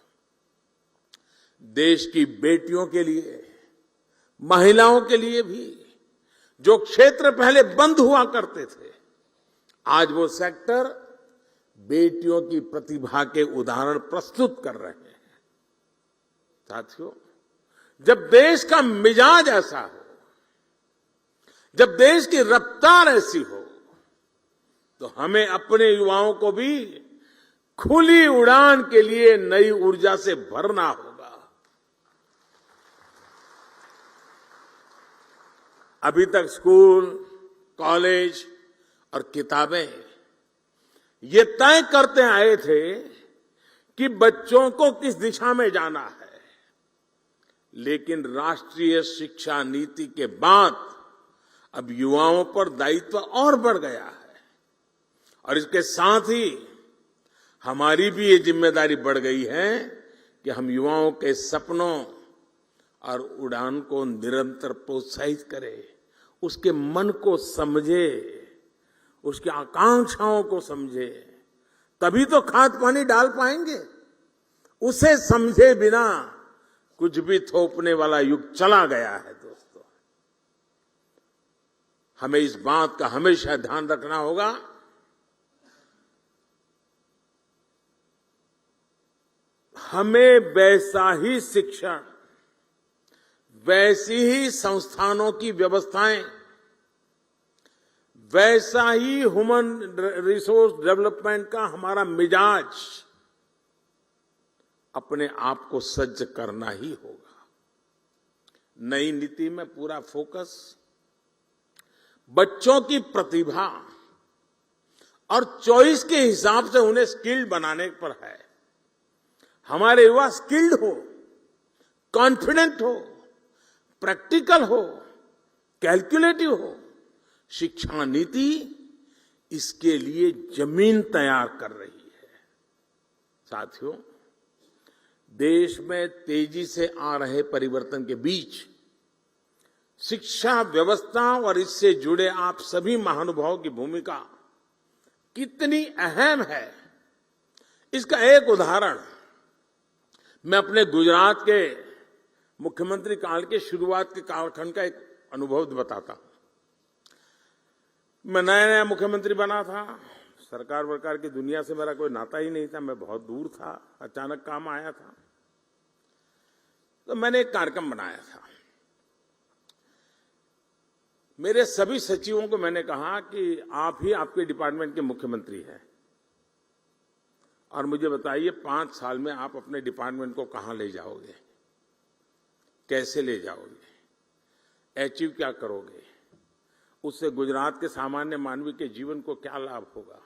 देश की बेटियों के लिए, महिलाओं के लिए भी जो क्षेत्र पहले बंद हुआ करते थे, आज वो सेक्टर बेटियों की प्रतिभा के उदाहरण प्रस्तुत कर रहे हैं। साथियों, जब देश का मिजाज ऐसा हो, जब देश की रफ्तार ऐसी हो, तो हमें अपने युवाओं को भी खुली उड़ान के लिए नई ऊर्जा से भरना होगा। अभी तक स्कूल, कॉलेज और किताबें ये तय करते आए थे कि बच्चों को किस दिशा में जाना है, लेकिन राष्ट्रीय शिक्षा नीति के बाद अब युवाओं पर दायित्व और बढ़ गया है, और इसके साथ ही हमारी भी ये जिम्मेदारी बढ़ गई है कि हम युवाओं के सपनों और उड़ान को निरंतर प्रोत्साहित करें, उसके मन को समझे, उसकी आकांक्षाओं को समझे, तभी तो खाद पानी डाल पाएंगे। उसे समझे बिना कुछ भी थोपने वाला युग चला गया है। दोस्तों, हमें इस बात का हमेशा ध्यान रखना होगा, हमें वैसा ही शिक्षण, वैसी ही संस्थानों की व्यवस्थाएं, वैसा ही ह्यूमन रिसोर्स डेवलपमेंट का हमारा मिजाज अपने आप को सज्ज करना ही होगा। नई नीति में पूरा फोकस बच्चों की प्रतिभा और चॉइस के हिसाब से उन्हें स्किल्ड बनाने पर है। हमारे युवा स्किल्ड हो, कॉन्फिडेंट हो, प्रैक्टिकल हो, कैलकुलेटिव हो। शिक्षा नीति इसके लिए जमीन तैयार कर रही है। साथियों, देश में तेजी से आ रहे परिवर्तन के बीच शिक्षा व्यवस्था और इससे जुड़े आप सभी महानुभावों की भूमिका कितनी अहम है, इसका एक उदाहरण मैं अपने गुजरात के मुख्यमंत्री काल के शुरुआत के कालखंड का एक अनुभव बताता हूं। मैं नया मुख्यमंत्री बना था, सरकार वरकार की दुनिया से मेरा कोई नाता ही नहीं था, मैं बहुत दूर था, अचानक काम आया था। तो मैंने एक कार्यक्रम बनाया था। मेरे सभी सचिवों को मैंने कहा कि आप ही आपके डिपार्टमेंट के मुख्यमंत्री हैं और मुझे बताइए 5 साल में आप अपने डिपार्टमेंट को कहां ले जाओगे, कैसे ले जाओगे, अचीव क्या करोगे, उससे गुजरात के सामान्य मानवी के जीवन को क्या लाभ होगा,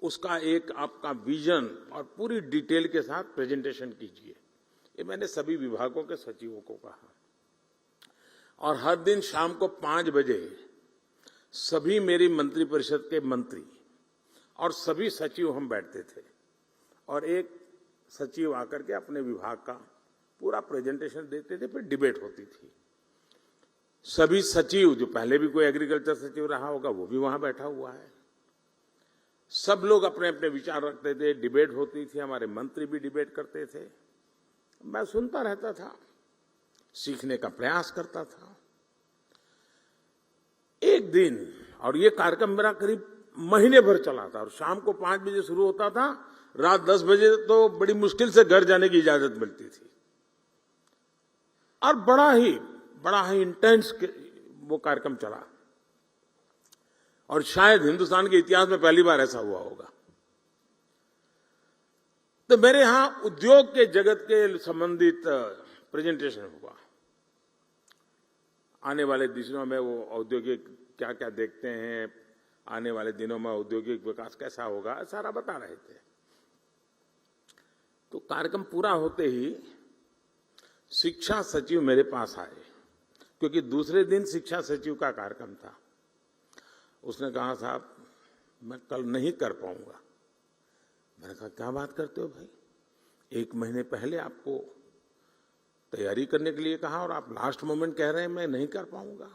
उसका एक आपका विजन और पूरी डिटेल के साथ प्रेजेंटेशन कीजिए। ये मैंने सभी विभागों के सचिवों को कहा और हर दिन शाम को 5 बजे सभी मेरी मंत्रिपरिषद के मंत्री और सभी सचिव हम बैठते थे और एक सचिव आकर के अपने विभाग का पूरा प्रेजेंटेशन देते थे, फिर डिबेट होती थी। सभी सचिव, जो पहले भी कोई एग्रीकल्चर सचिव रहा होगा वो भी वहां बैठा हुआ है, सब लोग अपने अपने विचार रखते थे, डिबेट होती थी, हमारे मंत्री भी डिबेट करते थे। मैं सुनता रहता था, सीखने का प्रयास करता था। एक दिन, और ये कार्यक्रम मेरा करीब महीने भर चला था और शाम को 5 बजे शुरू होता था, रात 10 बजे तो बड़ी मुश्किल से घर जाने की इजाजत मिलती थी और बड़ा ही इंटेंस वो कार्यक्रम चला और शायद हिंदुस्तान के इतिहास में पहली बार ऐसा हुआ होगा। तो मेरे यहां उद्योग के जगत के संबंधित प्रेजेंटेशन हुआ। आने वाले दिनों में वो औद्योगिक क्या क्या देखते हैं, आने वाले दिनों में औद्योगिक विकास कैसा होगा, सारा बता रहे थे। तो कार्यक्रम पूरा होते ही शिक्षा सचिव मेरे पास आए, क्योंकि दूसरे दिन शिक्षा सचिव का कार्यक्रम था। उसने कहा, साहब मैं कल नहीं कर पाऊंगा। मैंने कहा, क्या बात करते हो भाई, 1 महीने पहले आपको तैयारी करने के लिए कहा और आप लास्ट मोमेंट कह रहे हैं मैं नहीं कर पाऊंगा।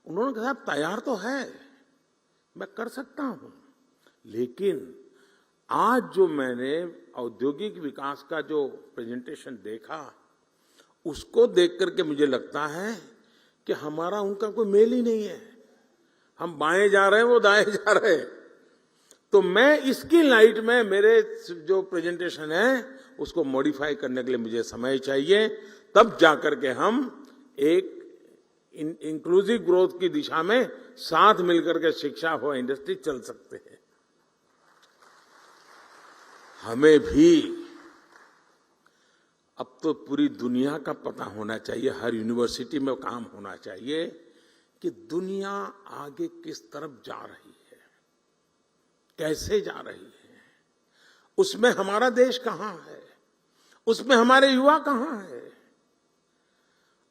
उन्होंने कहा, तैयार तो है, मैं कर सकता हूं, लेकिन आज जो मैंने औद्योगिक विकास का जो प्रेजेंटेशन देखा, उसको देख करके मुझे लगता है कि हमारा उनका कोई मेल ही नहीं है। हम बाएं जा रहे हैं, वो दाएं जा रहे हैं। तो मैं इसकी लाइट में मेरे जो प्रेजेंटेशन है उसको मॉडिफाई करने के लिए मुझे समय चाहिए, तब जाकर के हम एक इंक्लूसिव ग्रोथ की दिशा में साथ मिलकर के शिक्षा हो, इंडस्ट्री चल सकते हैं। हमें भी अब तो पूरी दुनिया का पता होना चाहिए, हर यूनिवर्सिटी में काम होना चाहिए कि दुनिया आगे किस तरफ जा रही है, कैसे जा रही है, उसमें हमारा देश कहां है, उसमें हमारे युवा कहां है।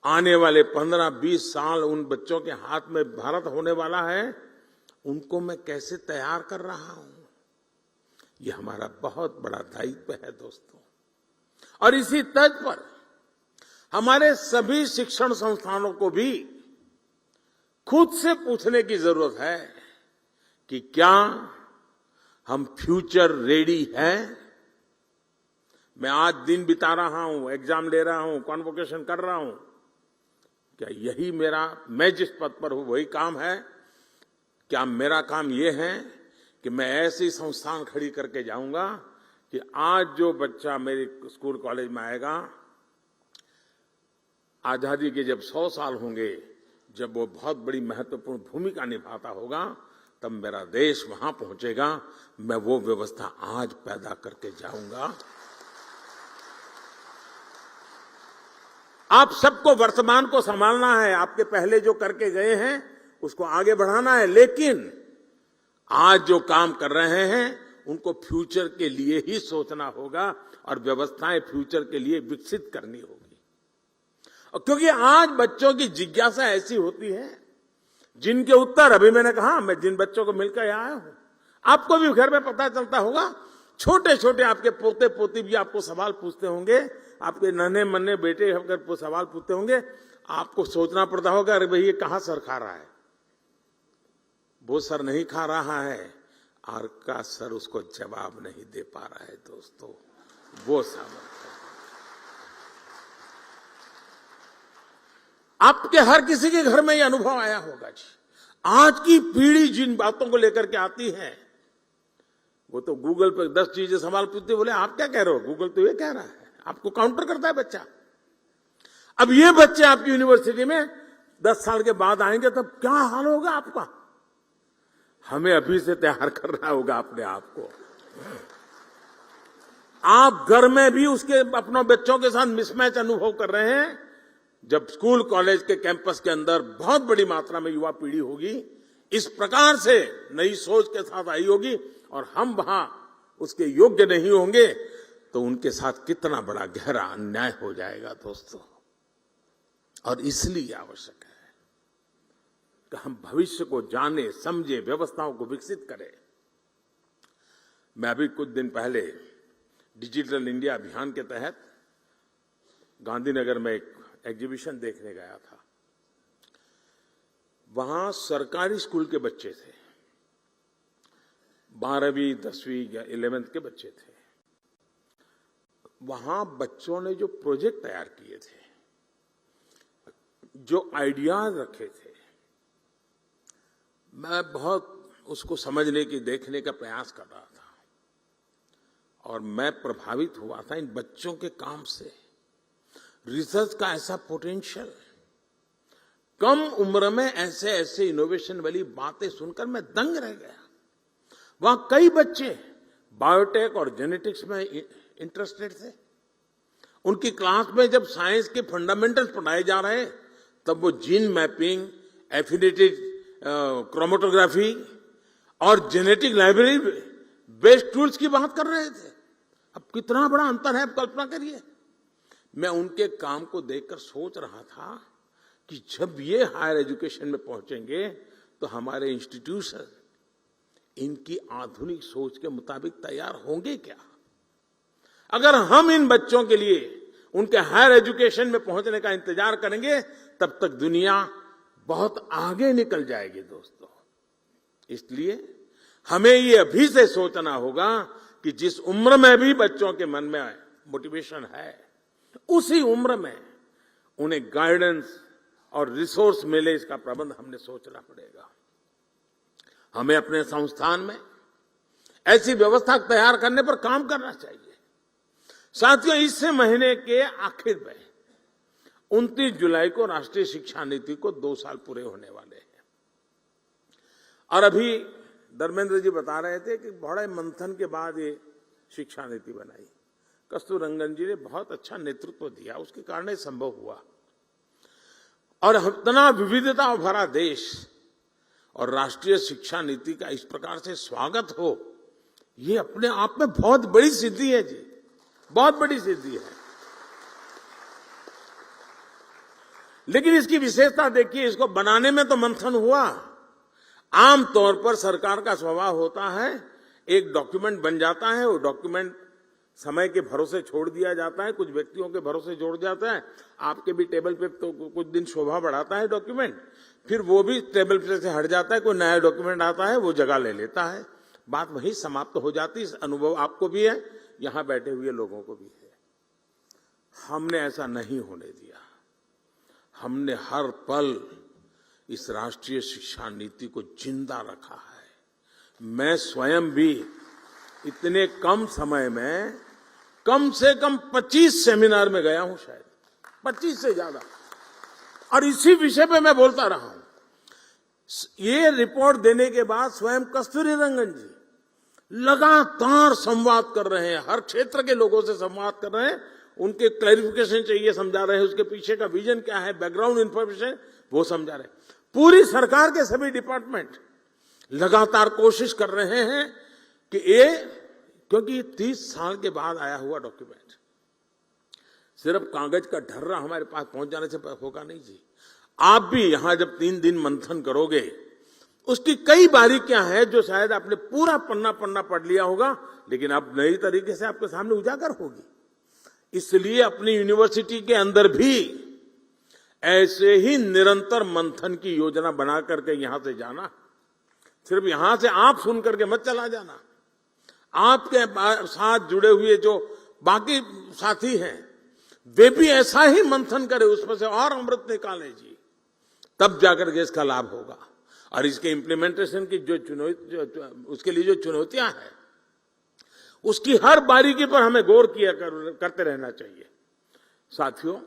आने वाले 15-20 साल उन बच्चों के हाथ में भारत होने वाला है, उनको मैं कैसे तैयार कर रहा हूं, ये हमारा बहुत बड़ा दायित्व है दोस्तों। और इसी तर्ज पर हमारे सभी शिक्षण संस्थानों को भी खुद से पूछने की जरूरत है कि क्या हम फ्यूचर रेडी हैं। मैं आज दिन बिता रहा हूं, एग्जाम ले रहा हूं, कॉन्वोकेशन कर रहा हूं, क्या यही मैं जिस पद पर हूं वही काम है? क्या मेरा काम यह है कि मैं ऐसी संस्थान खड़ी करके जाऊंगा कि आज जो बच्चा मेरे स्कूल कॉलेज में आएगा, आजादी के जब 100 साल होंगे, जब वो बहुत बड़ी महत्वपूर्ण भूमिका निभाता होगा, तब मेरा देश वहां पहुंचेगा। मैं वो व्यवस्था आज पैदा करके जाऊंगा। आप सबको वर्तमान को संभालना है, आपके पहले जो करके गए हैं उसको आगे बढ़ाना है, लेकिन आज जो काम कर रहे हैं उनको फ्यूचर के लिए ही सोचना होगा और व्यवस्थाएं फ्यूचर के लिए विकसित करनी होगी। और क्योंकि आज बच्चों की जिज्ञासा ऐसी होती है जिनके उत्तर, अभी मैंने कहा, मैं जिन बच्चों को मिलकर आया हूं, आपको भी घर में पता चलता होगा, छोटे छोटे आपके पोते पोती भी आपको सवाल पूछते होंगे, आपके नन्हे मन्ने बेटे अगर सवाल पूछते होंगे, आपको सोचना पड़ता होगा, अरे भाई ये कहां सर खा रहा है, वो सर नहीं खा रहा है, और का सर उसको जवाब नहीं दे पा रहा है। दोस्तों, वो सामर्थ्य आपके हर किसी के घर में ये अनुभव आया होगा जी। आज की पीढ़ी जिन बातों को लेकर के आती है, वो तो गूगल पर 10 चीजें सवाल पूछते, बोले आप क्या कह रहे हो, गूगल तो ये कह रहा है, आपको काउंटर करता है बच्चा। अब ये बच्चे आपकी यूनिवर्सिटी में 10 साल के बाद आएंगे तब क्या हाल होगा आपका? हमें अभी से तैयार करना होगा अपने आप को। आप घर में भी उसके अपने बच्चों के साथ मिसमैच अनुभव कर रहे हैं। जब स्कूल कॉलेज के कैंपस के अंदर बहुत बड़ी मात्रा में युवा पीढ़ी होगी, इस प्रकार से नई सोच के साथ आई होगी और हम वहां उसके योग्य नहीं होंगे तो उनके साथ कितना बड़ा गहरा अन्याय हो जाएगा दोस्तों। और इसलिए आवश्यक है कि हम भविष्य को जाने, समझे, व्यवस्थाओं को विकसित करें। मैं अभी कुछ दिन पहले डिजिटल इंडिया अभियान के तहत गांधीनगर में एक एग्जीबिशन देखने गया था। वहां सरकारी स्कूल के बच्चे थे, 12वीं, 10वीं या 11th के बच्चे थे। वहां बच्चों ने जो प्रोजेक्ट तैयार किए थे, जो आइडियाज रखे थे, मैं बहुत उसको समझने की, देखने का प्रयास कर रहा था और मैं प्रभावित हुआ था इन बच्चों के काम से। रिसर्च का ऐसा पोटेंशियल, कम उम्र में ऐसे ऐसे इनोवेशन वाली बातें सुनकर मैं दंग रह गया। वहां कई बच्चे बायोटेक और जेनेटिक्स में इंटरेस्टेड थे। उनकी क्लास में जब साइंस के फंडामेंटल्स पढ़ाए जा रहे हैं तब वो जीन मैपिंग, एफिनिटी क्रोमेटोग्राफी और जेनेटिक लाइब्रेरी बेस्ड टूल्स की बात कर रहे थे। अब कितना बड़ा अंतर है, आप कल्पना करिए। मैं उनके काम को देखकर सोच रहा था कि जब ये हायर एजुकेशन में पहुंचेंगे तो हमारे इंस्टीट्यूशन इनकी आधुनिक सोच के मुताबिक तैयार होंगे क्या? अगर हम इन बच्चों के लिए उनके हायर एजुकेशन में पहुंचने का इंतजार करेंगे तब तक दुनिया बहुत आगे निकल जाएगी दोस्तों। इसलिए हमें ये अभी से सोचना होगा कि जिस उम्र में भी बच्चों के मन में मोटिवेशन है, उसी उम्र में उन्हें गाइडेंस और रिसोर्स मिले, इसका प्रबंध हमने सोचना पड़ेगा। हमें अपने संस्थान में ऐसी व्यवस्था तैयार करने पर काम करना चाहिए। साथियों, इस महीने के आखिर में 29 जुलाई को राष्ट्रीय शिक्षा नीति को 2 साल पूरे होने वाले हैं। और अभी धर्मेंद्र जी बता रहे थे कि बड़े मंथन के बाद ये शिक्षा नीति बनाई। कस्तूररंगन जी ने बहुत अच्छा नेतृत्व दिया, उसके कारण ये संभव हुआ। और इतना विविधता भरा देश और राष्ट्रीय शिक्षा नीति का इस प्रकार से स्वागत हो, ये अपने आप में बहुत बड़ी सिद्धि है जी, बहुत बड़ी सिद्धि है। लेकिन इसकी विशेषता देखिए, इसको बनाने में तो मंथन हुआ। आमतौर पर सरकार का स्वभाव होता है, एक डॉक्यूमेंट बन जाता है, वो डॉक्यूमेंट समय के भरोसे छोड़ दिया जाता है, कुछ व्यक्तियों के भरोसे जोड़ जाता है। आपके भी टेबल पे तो कुछ दिन शोभा बढ़ाता है डॉक्यूमेंट, फिर वो भी टेबल पे से हट जाता है, कोई नया डॉक्यूमेंट आता है, वो जगह ले लेता है, बात वहीं समाप्त हो जाती है। अनुभव आपको भी है, यहां बैठे हुए लोगों को भी है। हमने ऐसा नहीं होने दिया। हमने हर पल इस राष्ट्रीय शिक्षा नीति को जिंदा रखा है। मैं स्वयं भी इतने कम समय में कम से कम 25 सेमिनार में गया हूं, शायद 25 से ज्यादा, और इसी विषय पे मैं बोलता रहा हूं। ये रिपोर्ट देने के बाद स्वयं कस्तूररंगन जी लगातार संवाद कर रहे हैं, हर क्षेत्र के लोगों से संवाद कर रहे हैं, उनके क्लैरिफिकेशन चाहिए समझा रहे हैं, उसके पीछे का विजन क्या है, बैकग्राउंड इंफॉर्मेशन वो समझा रहे हैं। पूरी सरकार के सभी डिपार्टमेंट लगातार कोशिश कर रहे हैं कि क्योंकि 30 साल के बाद आया हुआ डॉक्यूमेंट सिर्फ कागज का ढर्रा हमारे पास पहुंच जाने से होगा नहीं जी। आप भी यहां जब 3 दिन मंथन करोगे, उसकी कई बारीकियां हैं जो शायद आपने पूरा पन्ना पढ़ लिया होगा, लेकिन अब नई तरीके से आपके सामने उजागर होगी। इसलिए अपनी यूनिवर्सिटी के अंदर भी ऐसे ही निरंतर मंथन की योजना बना करके यहां से जाना। सिर्फ यहां से आप सुन करके मत चला जाना, आपके साथ जुड़े हुए जो बाकी साथी हैं वे भी ऐसा ही मंथन करें, उसमें से और अमृत निकालें जी, तब जाकर के इसका लाभ होगा। और इसके इम्प्लीमेंटेशन की उसके लिए जो चुनौतियां हैं, उसकी हर बारीकी पर हमें गौर करते रहना चाहिए। साथियों,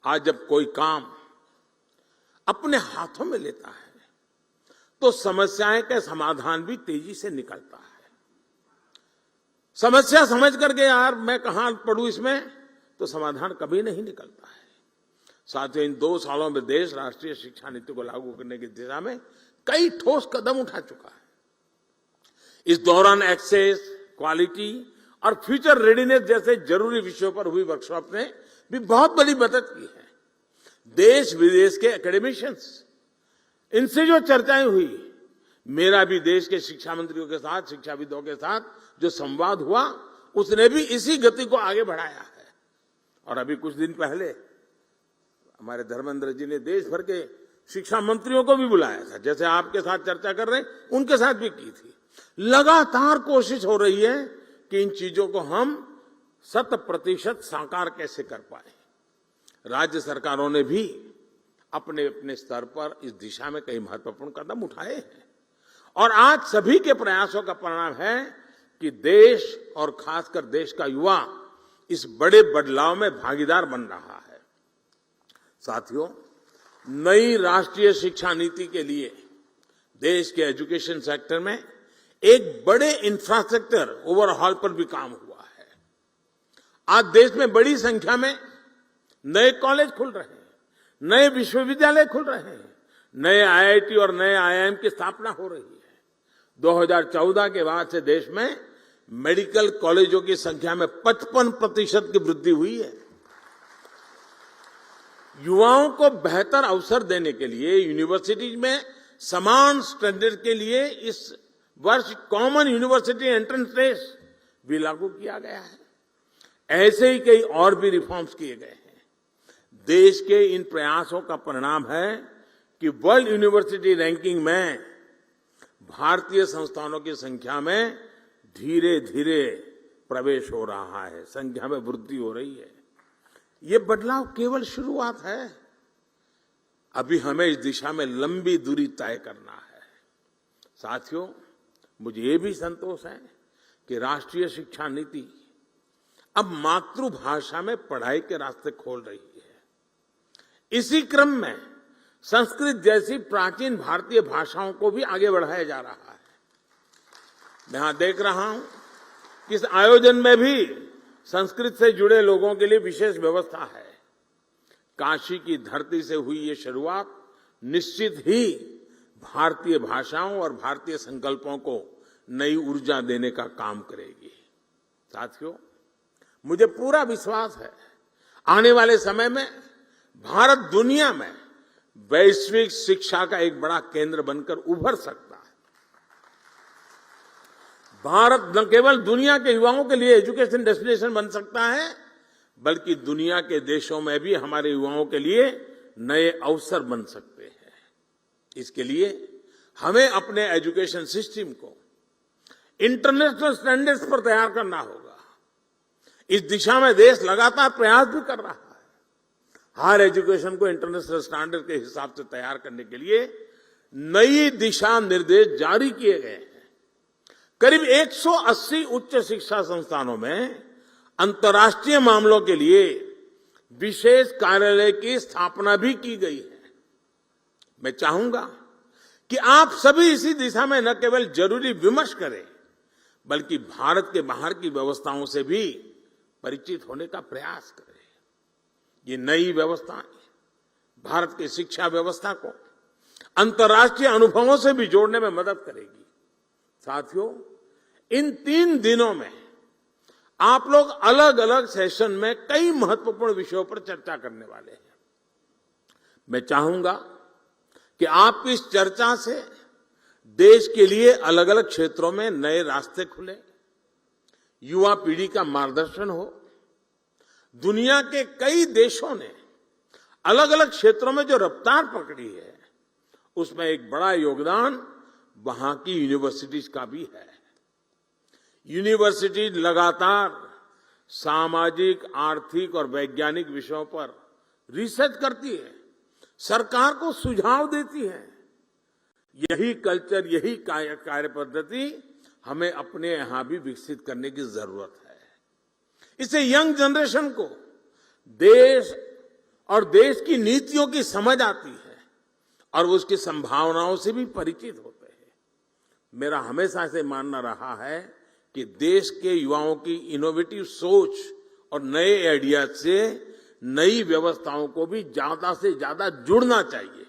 आज जब कोई काम अपने हाथों में लेता है तो समस्याएं का समाधान भी तेजी से निकलता है। समस्या समझ करके यार मैं कहां पढ़ूं इसमें, तो समाधान कभी नहीं निकलता है। साथियों, इन 2 सालों में देश राष्ट्रीय शिक्षा नीति को लागू करने की दिशा में कई ठोस कदम उठा चुका है। इस दौरान एक्सेस, क्वालिटी और फ्यूचर रेडीनेस जैसे जरूरी विषयों पर हुई वर्कशॉप ने भी बहुत बड़ी मदद की है। देश विदेश के एकेडमिशियंस, इनसे जो चर्चाएं हुई, मेरा भी देश के शिक्षा मंत्रियों के साथ, शिक्षाविदों के साथ जो संवाद हुआ, उसने भी इसी गति को आगे बढ़ाया है। और अभी कुछ दिन पहले हमारे धर्मेंद्र जी ने देश भर के शिक्षा मंत्रियों को भी बुलाया था, जैसे आपके साथ चर्चा कर रहे हैं, उनके साथ भी की थी। लगातार कोशिश हो रही है कि इन चीजों को हम 100% साकार कैसे कर पाए। राज्य सरकारों ने भी अपने अपने स्तर पर इस दिशा में कई महत्वपूर्ण कदम उठाए हैं और आज सभी के प्रयासों का परिणाम है कि देश और खासकर देश का युवा इस बड़े बदलाव में भागीदार बन रहा है। साथियों, नई राष्ट्रीय शिक्षा नीति के लिए देश के एजुकेशन सेक्टर में एक बड़े इंफ्रास्ट्रक्चर ओवरहॉल पर भी काम हुआ है। आज देश में बड़ी संख्या में नए कॉलेज खुल रहे हैं, नए विश्वविद्यालय खुल रहे हैं, नए आईआईटी और नए आईआईएम की स्थापना हो रही है। 2014 के बाद से देश में मेडिकल कॉलेजों की संख्या में 55% की वृद्धि हुई है। युवाओं को बेहतर अवसर देने के लिए यूनिवर्सिटीज में समान स्टैंडर्ड के लिए इस वर्ष कॉमन यूनिवर्सिटी एंट्रेंस टेस्ट भी लागू किया गया है। ऐसे ही कई और भी रिफॉर्म्स किए गए हैं। देश के इन प्रयासों का परिणाम है कि वर्ल्ड यूनिवर्सिटी रैंकिंग में भारतीय संस्थानों की संख्या में धीरे धीरे प्रवेश हो रहा है, संख्या में वृद्धि हो रही है। ये बदलाव केवल शुरुआत है, अभी हमें इस दिशा में लंबी दूरी तय करना है। साथियों, मुझे ये भी संतोष है कि राष्ट्रीय शिक्षा नीति अब मातृभाषा में पढ़ाई के रास्ते खोल रही है। इसी क्रम में संस्कृत जैसी प्राचीन भारतीय भाषाओं को भी आगे बढ़ाया जा रहा है। मैं यहां देख रहा हूं कि इस आयोजन में भी संस्कृत से जुड़े लोगों के लिए विशेष व्यवस्था है। काशी की धरती से हुई ये शुरुआत निश्चित ही भारतीय भाषाओं और भारतीय संकल्पों को नई ऊर्जा देने का काम करेगी। साथियों, मुझे पूरा विश्वास है आने वाले समय में भारत दुनिया में वैश्विक शिक्षा का एक बड़ा केंद्र बनकर उभर सकता है। भारत न केवल दुनिया के युवाओं के लिए एजुकेशन डेस्टिनेशन बन सकता है, बल्कि दुनिया के देशों में भी हमारे युवाओं के लिए नए अवसर बन सकते हैं। इसके लिए हमें अपने एजुकेशन सिस्टम को इंटरनेशनल स्टैंडर्ड्स पर तैयार करना होगा। इस दिशा में देश लगातार प्रयास भी कर रहा है। हायर एजुकेशन को इंटरनेशनल स्टैंडर्ड के हिसाब से तैयार करने के लिए नई दिशा निर्देश जारी किए गए हैं। करीब 180 उच्च शिक्षा संस्थानों में अंतर्राष्ट्रीय मामलों के लिए विशेष कार्यालय की स्थापना भी की गई है। मैं चाहूंगा कि आप सभी इसी दिशा में न केवल जरूरी विमर्श करें, बल्कि भारत के बाहर की व्यवस्थाओं से भी परिचित होने का प्रयास करें। ये नई व्यवस्थाएं भारत की शिक्षा व्यवस्था को अंतर्राष्ट्रीय अनुभवों से भी जोड़ने में मदद करेगी। साथियों, इन 3 दिनों में आप लोग अलग अलग सेशन में कई महत्वपूर्ण विषयों पर चर्चा करने वाले हैं। मैं चाहूंगा कि आप इस चर्चा से देश के लिए अलग अलग क्षेत्रों में नए रास्ते खुले, युवा पीढ़ी का मार्गदर्शन हो। दुनिया के कई देशों ने अलग अलग क्षेत्रों में जो रफ्तार पकड़ी है, उसमें एक बड़ा योगदान वहां की यूनिवर्सिटीज का भी है। यूनिवर्सिटी लगातार सामाजिक, आर्थिक और वैज्ञानिक विषयों पर रिसर्च करती है, सरकार को सुझाव देती है। यही कल्चर, यही कार्य पद्धति हमें अपने यहां भी विकसित करने की जरूरत है। इससे यंग जनरेशन को देश और देश की नीतियों की समझ आती है और उसकी संभावनाओं से भी परिचित होते हैं। मेरा हमेशा से मानना रहा है कि देश के युवाओं की इनोवेटिव सोच और नए आइडिया से नई व्यवस्थाओं को भी ज्यादा से ज्यादा जुड़ना चाहिए।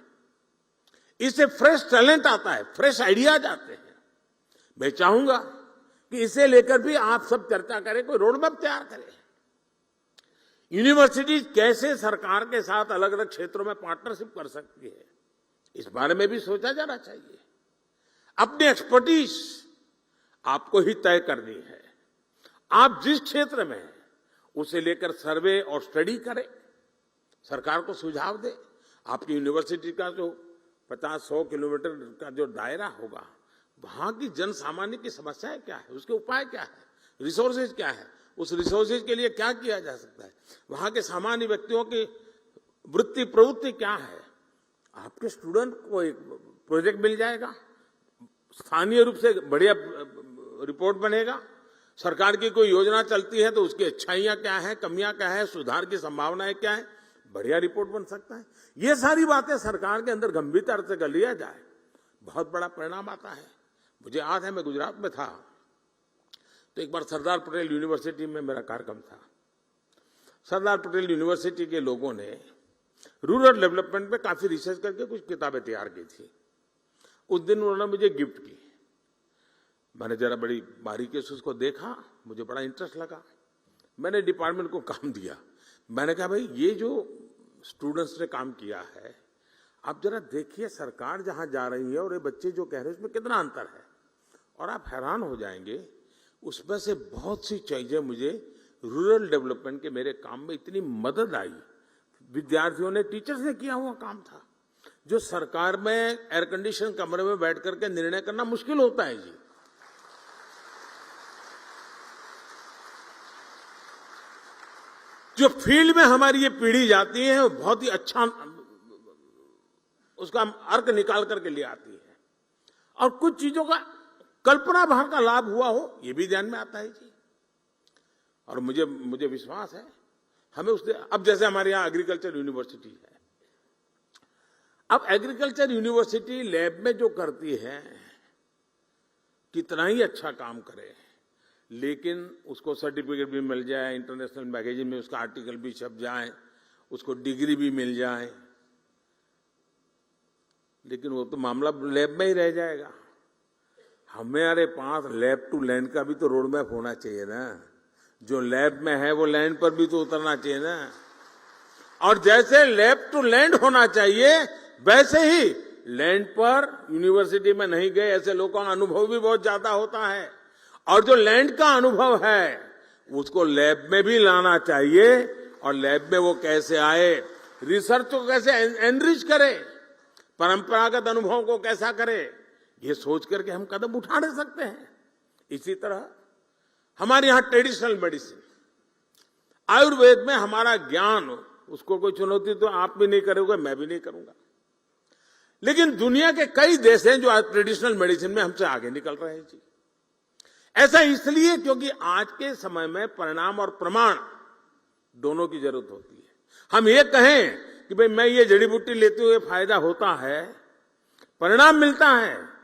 इससे फ्रेश टैलेंट आता है, फ्रेश आइडियाज आते हैं। मैं चाहूंगा कि इसे लेकर भी आप सब चर्चा करें, कोई रोड मैप तैयार करें। यूनिवर्सिटी कैसे सरकार के साथ अलग अलग क्षेत्रों में पार्टनरशिप कर सकती है, इस बारे में भी सोचा जाना चाहिए। अपनी एक्सपर्टीज आपको ही तय करनी है। आप जिस क्षेत्र में हैं उसे लेकर सर्वे और स्टडी करें, सरकार को सुझाव दें। आपकी यूनिवर्सिटी का जो 50-100 किलोमीटर का जो दायरा होगा, वहां की जन सामान्य की समस्याएं क्या है, उसके उपाय क्या है, रिसोर्सेज क्या है, उस रिसोर्सेज के लिए क्या किया जा सकता है, वहां के सामान्य व्यक्तियों की वृत्ति प्रवृत्ति क्या है। आपके स्टूडेंट को एक प्रोजेक्ट मिल जाएगा, स्थानीय रूप से बढ़िया रिपोर्ट बनेगा। सरकार की कोई योजना चलती है तो उसकी अच्छाइयां क्या है, कमियां क्या है, सुधार की संभावनाएं क्या है, बढ़िया रिपोर्ट बन सकता है। ये सारी बातें सरकार के अंदर गंभीरता से कर लिया जाए, बहुत बड़ा परिणाम आता है। मुझे याद है, मैं गुजरात में था तो एक बार सरदार पटेल यूनिवर्सिटी में मेरा कार्यक्रम था। सरदार पटेल यूनिवर्सिटी के लोगों ने रूरल डेवलपमेंट पे काफी रिसर्च करके कुछ किताबें तैयार की थी। उस दिन उन्होंने मुझे गिफ्ट की। मैंने जरा बड़ी बारीकी से उसको देखा, मुझे बड़ा इंटरेस्ट लगा। मैंने डिपार्टमेंट को काम दिया। मैंने कहा, भाई ये जो स्टूडेंट्स ने काम किया है, आप जरा देखिए सरकार जहां जा रही है और ये बच्चे जो कह रहे हैं उसमें कितना अंतर है, और आप हैरान हो जाएंगे। उसमें से बहुत सी चीजें मुझे रूरल डेवलपमेंट के मेरे काम में इतनी मदद आई। विद्यार्थियों ने, टीचर्स ने किया हुआ काम था, जो सरकार में एयर कंडीशन कमरे में बैठ करके निर्णय करना मुश्किल होता है जी। जो फील्ड में हमारी ये पीढ़ी जाती है वो बहुत ही अच्छा उसका अर्क निकाल करके ले आती है, और कुछ चीजों का कल्पना भार का लाभ हुआ हो ये भी ध्यान में आता है जी। और मुझे विश्वास है हमें उससे, अब जैसे हमारे यहाँ एग्रीकल्चर यूनिवर्सिटी है, अब एग्रीकल्चर यूनिवर्सिटी लैब में जो करती है कितना ही अच्छा काम करे, लेकिन उसको सर्टिफिकेट भी मिल जाए, इंटरनेशनल मैगजीन में उसका आर्टिकल भी छप जाए, उसको डिग्री भी मिल जाए, लेकिन वो तो मामला लैब में ही रह जाएगा। हमारे पास लैब टू लैंड का भी तो रोड मैप होना चाहिए ना। जो लैब में है वो लैंड पर भी तो उतरना चाहिए ना। और जैसे लैब टू लैंड होना चाहिए, वैसे ही लैंड पर यूनिवर्सिटी में नहीं गए ऐसे लोगों का अनुभव भी बहुत ज्यादा होता है, और जो लैंड का अनुभव है उसको लैब में भी लाना चाहिए। और लैब में वो कैसे आए, रिसर्च को कैसे एनरिच करे, परंपरागत अनुभवों को कैसा करे, ये सोच करके हम कदम उठा नहीं सकते हैं। इसी तरह हमारे यहां ट्रेडिशनल मेडिसिन, आयुर्वेद में हमारा ज्ञान, उसको कोई चुनौती तो आप भी नहीं करोगे, मैं भी नहीं करूंगा, लेकिन दुनिया के कई देश हैं जो आज ट्रेडिशनल मेडिसिन में हमसे आगे निकल रहे हैं जी। ऐसा इसलिए क्योंकि आज के समय में परिणाम और प्रमाण दोनों की जरूरत होती है। हम ये कहें कि भाई मैं ये जड़ी बूटी लेते हुए फायदा होता है, परिणाम मिलता है,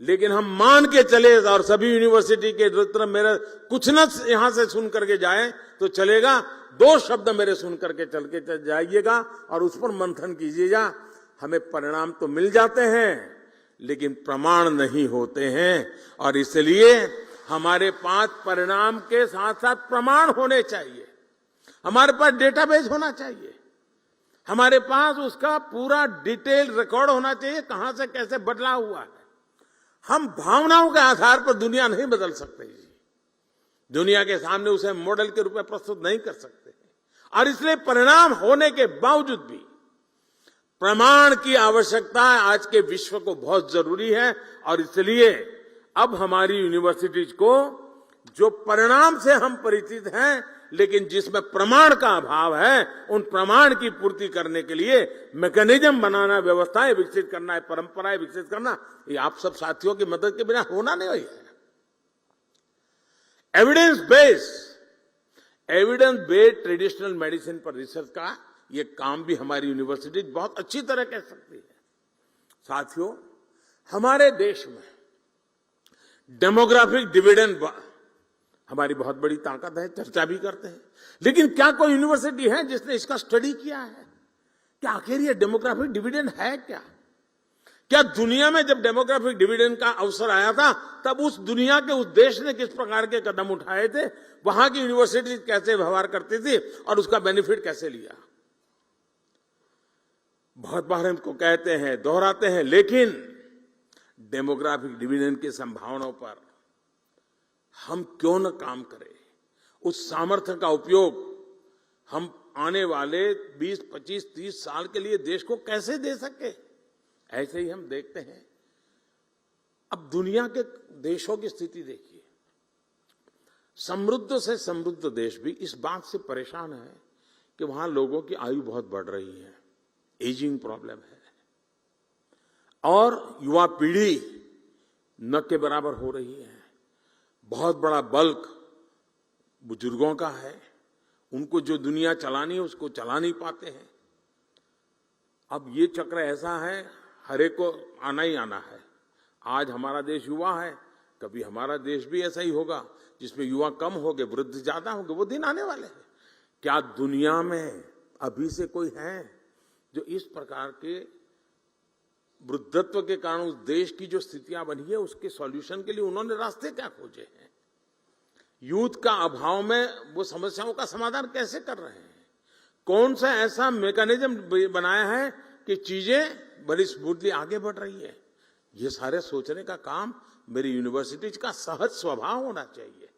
लेकिन हम मान के चले और सभी यूनिवर्सिटी के तरफ मेरा कुछ न यहां से सुन करके जाए तो चलेगा, 2 शब्द मेरे सुन करके चल के जाइएगा और उस पर मंथन कीजिएगा। हमें परिणाम तो मिल जाते हैं लेकिन प्रमाण नहीं होते हैं, और इसलिए हमारे पास परिणाम के साथ साथ प्रमाण होने चाहिए। हमारे पास डेटाबेस होना चाहिए, हमारे पास उसका पूरा डिटेल रिकॉर्ड होना चाहिए, कहां से कैसे बदला हुआ है। हम भावनाओं के आधार पर दुनिया नहीं बदल सकते जी, दुनिया के सामने उसे मॉडल के रूप में प्रस्तुत नहीं कर सकते, और इसलिए परिणाम होने के बावजूद भी प्रमाण की आवश्यकता आज के विश्व को बहुत जरूरी है। और इसलिए अब हमारी यूनिवर्सिटीज को जो परिणाम से हम परिचित हैं लेकिन जिसमें प्रमाण का अभाव है, उन प्रमाण की पूर्ति करने के लिए मैकेनिज्म बनाना, व्यवस्थाएं विकसित करना है, परंपराएं विकसित करना, ये आप सब साथियों की मदद के बिना होना नहीं है। एविडेंस बेस्ड ट्रेडिशनल मेडिसिन पर रिसर्च का ये काम भी हमारी यूनिवर्सिटी बहुत अच्छी तरह कर सकती है। साथियों, हमारे देश में डेमोग्राफिक डिविडेंड हमारी बहुत बड़ी ताकत है, चर्चा भी करते हैं, लेकिन क्या कोई यूनिवर्सिटी है जिसने इसका स्टडी किया है कि आखिर ये डेमोग्राफिक डिविडेंड है क्या? क्या दुनिया में जब डेमोग्राफिक डिविडेंड का अवसर आया था तब उस दुनिया के उस देश ने किस प्रकार के कदम उठाए थे, वहां की यूनिवर्सिटी कैसे व्यवहार करती थी और उसका बेनिफिट कैसे लिया? बहुत बार हमको कहते हैं, दोहराते हैं, लेकिन डेमोग्राफिक डिविडेंड की संभावनाओं पर हम क्यों न काम करें? उस सामर्थ्य का उपयोग हम आने वाले 20, 25, 30 साल के लिए देश को कैसे दे सके? ऐसे ही हम देखते हैं, अब दुनिया के देशों की स्थिति देखिए। समृद्ध से समृद्ध देश भी इस बात से परेशान है कि वहां लोगों की आयु बहुत बढ़ रही है, एजिंग प्रॉब्लम है, और युवा पीढ़ी न के बराबर हो रही है। बहुत बड़ा बल्क बुजुर्गों का है, उनको जो दुनिया चलानी है उसको चला नहीं पाते हैं। अब ये चक्र ऐसा है, हर एक को आना ही आना है। आज हमारा देश युवा है, कभी हमारा देश भी ऐसा ही होगा जिसमें युवा कम होंगे, वृद्ध ज्यादा होंगे। वो दिन आने वाले हैं। क्या दुनिया में अभी से कोई है जो इस प्रकार के वृद्धत्व के कारण उस देश की जो स्थितियां बनी है उसके सॉल्यूशन के लिए उन्होंने रास्ते क्या खोजे हैं? यूथ का अभाव में वो समस्याओं का समाधान कैसे कर रहे हैं? कौन सा ऐसा मैकेनिज्म बनाया है कि चीजें बड़ी स्मूथली आगे बढ़ रही है? ये सारे सोचने का काम मेरी यूनिवर्सिटीज का सहज स्वभाव होना चाहिए।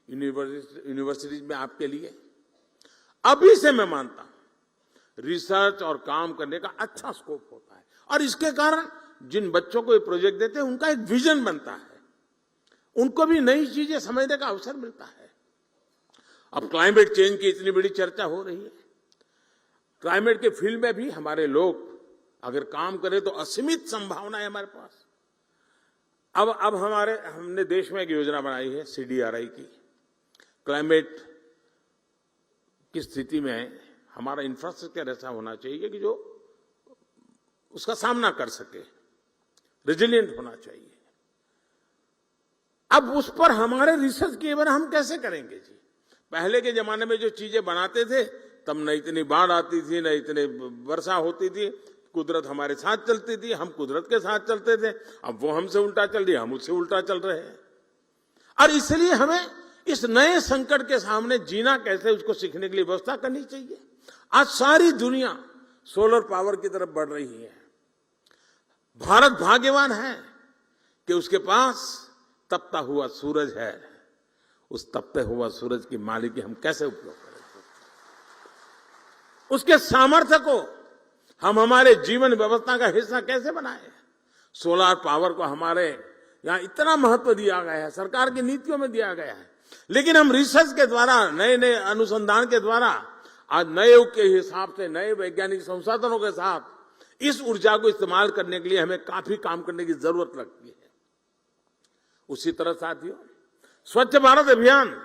यूनिवर्सिटीज में आपके लिए अभी से मैं मानता हूं रिसर्च और काम करने का अच्छा स्कोप होता है, और इसके कारण जिन बच्चों को ये प्रोजेक्ट देते हैं उनका एक विजन बनता है, उनको भी नई चीजें समझने का अवसर मिलता है। अब क्लाइमेट चेंज की इतनी बड़ी चर्चा हो रही है, क्लाइमेट के फील्ड में भी हमारे लोग अगर काम करें तो असीमित संभावना है हमारे पास। अब हमने देश में एक योजना बनाई है CDRI की। क्लाइमेट की स्थिति में हमारा इंफ्रास्ट्रक्चर ऐसा होना चाहिए कि जो उसका सामना कर सके, रेजिलिएंट होना चाहिए। अब उस पर हमारे रिसर्च किए बिना हम कैसे करेंगे जी? पहले के जमाने में जो चीजें बनाते थे तब न इतनी बाढ़ आती थी, न इतनी वर्षा होती थी, कुदरत हमारे साथ चलती थी, हम कुदरत के साथ चलते थे। अब वो हमसे उल्टा चल रही है, हम उससे उल्टा चल रहे हैं। और इसलिए हमें इस नए संकट के सामने जीना कैसे, उसको सीखने के लिए व्यवस्था करनी चाहिए। आज सारी दुनिया सोलर पावर की तरफ बढ़ रही है। भारत भाग्यवान है कि उसके पास तपता हुआ सूरज है। उस तपते हुआ सूरज की मालिकी हम कैसे उपयोग करें? उसके सामर्थ्य को हम हमारे जीवन व्यवस्था का हिस्सा कैसे बनाएं? सोलर पावर को हमारे यहां इतना महत्व दिया गया है, सरकार की नीतियों में दिया गया है, लेकिन हम रिसर्च के द्वारा, नए नए अनुसंधान के द्वारा, आज नए युग के हिसाब से नए वैज्ञानिक संसाधनों के साथ इस ऊर्जा को इस्तेमाल करने के लिए हमें काफी काम करने की जरूरत लगती है। उसी तरह साथियों, स्वच्छ भारत अभियान,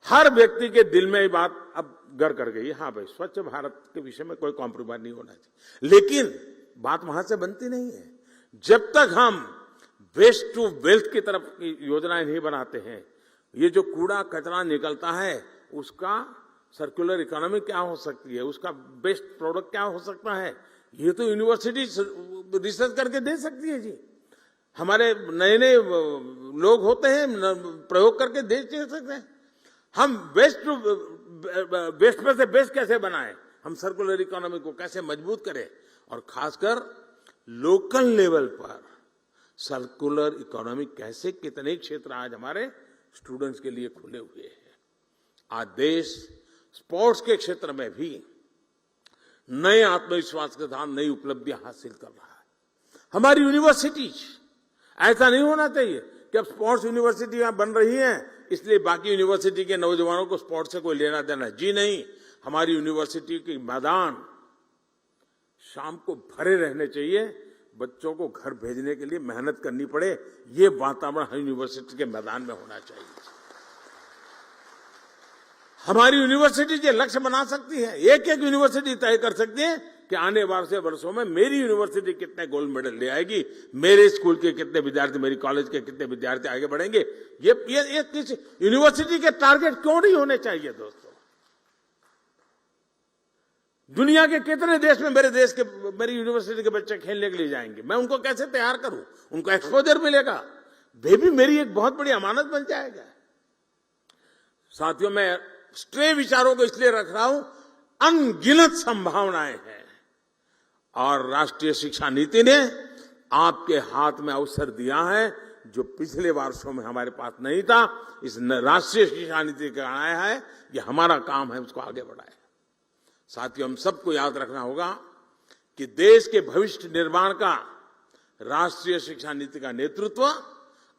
हर व्यक्ति के दिल में ये बात अब घर कर गई। हाँ भाई, स्वच्छ भारत के विषय में कोई कॉम्प्रोमाइज नहीं होना चाहिए, लेकिन बात वहां से बनती नहीं है जब तक हम वेस्ट टू वेल्थ की तरफ की योजनाएं नहीं बनाते हैं। ये जो कूड़ा कचरा निकलता है उसका सर्कुलर इकोनॉमी क्या हो सकती है, उसका बेस्ट प्रोडक्ट क्या हो सकता है, ये तो यूनिवर्सिटी रिसर्च करके दे सकती है जी। हमारे नए नए लोग होते हैं, प्रयोग करके दे सकते हैं। हम वेस्ट में से बेस्ट कैसे बनाएं, हम सर्कुलर इकोनॉमी को कैसे मजबूत करें, और खासकर लोकल लेवल पर सर्कुलर इकोनॉमी कैसे, कितने क्षेत्र आज हमारे स्टूडेंट्स के लिए खुले हुए हैं। आज देश स्पोर्ट्स के क्षेत्र में भी नए आत्मविश्वास के साथ नई उपलब्धियां हासिल कर रहा है। हमारी यूनिवर्सिटीज, ऐसा नहीं होना चाहिए कि अब स्पोर्ट्स यूनिवर्सिटियां बन रही हैं इसलिए बाकी यूनिवर्सिटी के नौजवानों को स्पोर्ट्स से कोई लेना देना। जी नहीं, हमारी यूनिवर्सिटी के मैदान शाम को भरे रहने चाहिए, बच्चों को घर भेजने के लिए मेहनत करनी पड़े, ये वातावरण हर यूनिवर्सिटी के मैदान में होना चाहिए। हमारी यूनिवर्सिटी ये लक्ष्य बना सकती है, एक एक यूनिवर्सिटी तय कर सकती है कि आने वाले वर्षों में मेरी यूनिवर्सिटी कितने गोल्ड मेडल ले आएगी, मेरे स्कूल के कितने विद्यार्थी, मेरी कॉलेज के कितने विद्यार्थी आगे बढ़ेंगे। ये किस यूनिवर्सिटी के टारगेट क्यों नहीं होने चाहिए दोस्तों? दुनिया के कितने देश में मेरी यूनिवर्सिटी के बच्चे खेलने के लिए जाएंगे, मैं उनको कैसे तैयार करूं? उनको एक्सपोजर मिलेगा, वे भी मेरी एक बहुत बड़ी अमानत बन जाएगा। साथियों, मैं स्ट्रे विचारों को इसलिए रख रहा हूं, अनगिनत संभावनाएं हैं और राष्ट्रीय शिक्षा नीति ने आपके हाथ में अवसर दिया है जो पिछले वर्षों में हमारे पास नहीं था। इस राष्ट्रीय शिक्षा नीति का आया है, ये हमारा काम है उसको आगे बढ़ाए। साथियों, हम सबको याद रखना होगा कि देश के भविष्य निर्माण का राष्ट्रीय शिक्षा नीति का नेतृत्व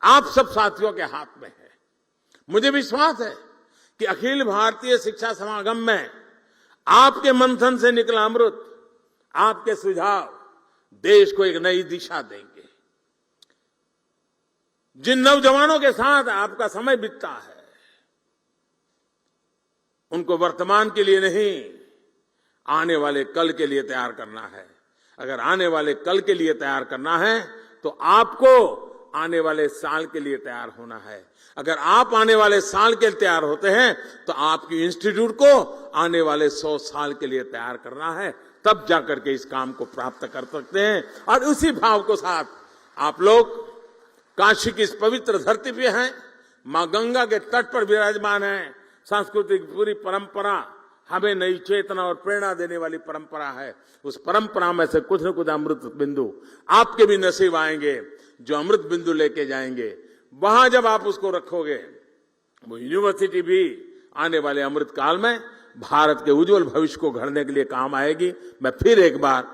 आप सब साथियों के हाथ में है। मुझे विश्वास है कि अखिल भारतीय शिक्षा समागम में आपके मंथन से निकला अमृत, आपके सुझाव देश को एक नई दिशा देंगे। जिन नौजवानों के साथ आपका समय बीतता है, उनको वर्तमान के लिए नहीं, आने वाले कल के लिए तैयार करना है। अगर आने वाले कल के लिए तैयार करना है तो आपको आने वाले साल के लिए तैयार होना है। अगर आप आने वाले साल के लिए तैयार होते हैं तो आपकी इंस्टीट्यूट को आने वाले 100 साल के लिए तैयार करना है, तब जाकर के इस काम को प्राप्त कर सकते हैं। और उसी भाव को साथ आप लोग काशी की इस पवित्र धरती पे हैं, मां गंगा के तट पर विराजमान हैं। सांस्कृतिक पूरी परंपरा हमें नई चेतना और प्रेरणा देने वाली परंपरा है। उस परंपरा में से कुछ न कुछ अमृत बिंदु आपके भी नसीब आएंगे, जो अमृत बिंदु लेके जाएंगे। वहां जब आप उसको रखोगे, वो यूनिवर्सिटी भी आने वाले अमृत काल में भारत के उज्जवल भविष्य को गढ़ने के लिए काम आएगी। मैं फिर एक बार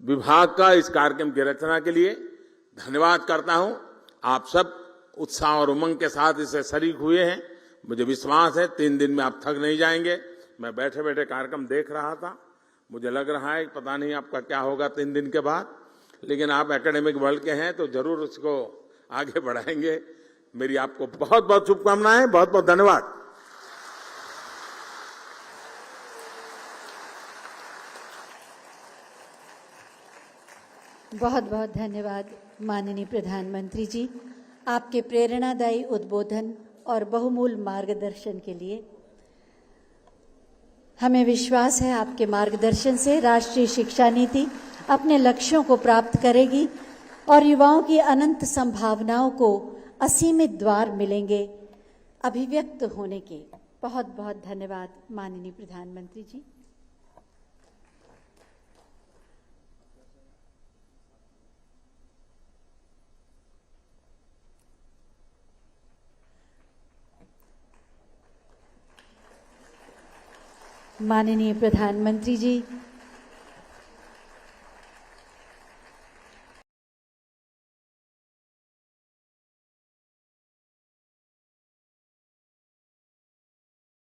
विभाग का इस कार्यक्रम की रचना के लिए धन्यवाद करता हूं। आप सब उत्साह और उमंग के साथ इससे शरीक हुए हैं। मुझे विश्वास है 3 दिन में आप थक नहीं जाएंगे। मैं बैठे बैठे कार्यक्रम देख रहा था, मुझे लग रहा है पता नहीं आपका क्या होगा 3 दिन के बाद, लेकिन आप एकेडमिक वर्ल्ड के हैं तो जरूर उसको आगे बढ़ाएंगे। मेरी आपको बहुत बहुत शुभकामनाएं, बहुत बहुत धन्यवाद। बहुत बहुत धन्यवाद माननीय प्रधानमंत्री जी, आपके प्रेरणादायी उद्बोधन और बहुमूल्य मार्गदर्शन के लिए। हमें विश्वास है आपके मार्गदर्शन से राष्ट्रीय शिक्षा नीति अपने लक्ष्यों को प्राप्त करेगी और युवाओं की अनंत संभावनाओं को असीमित द्वार मिलेंगे अभिव्यक्त होने के। बहुत बहुत धन्यवाद माननीय प्रधानमंत्री जी। माननीय प्रधानमंत्री जी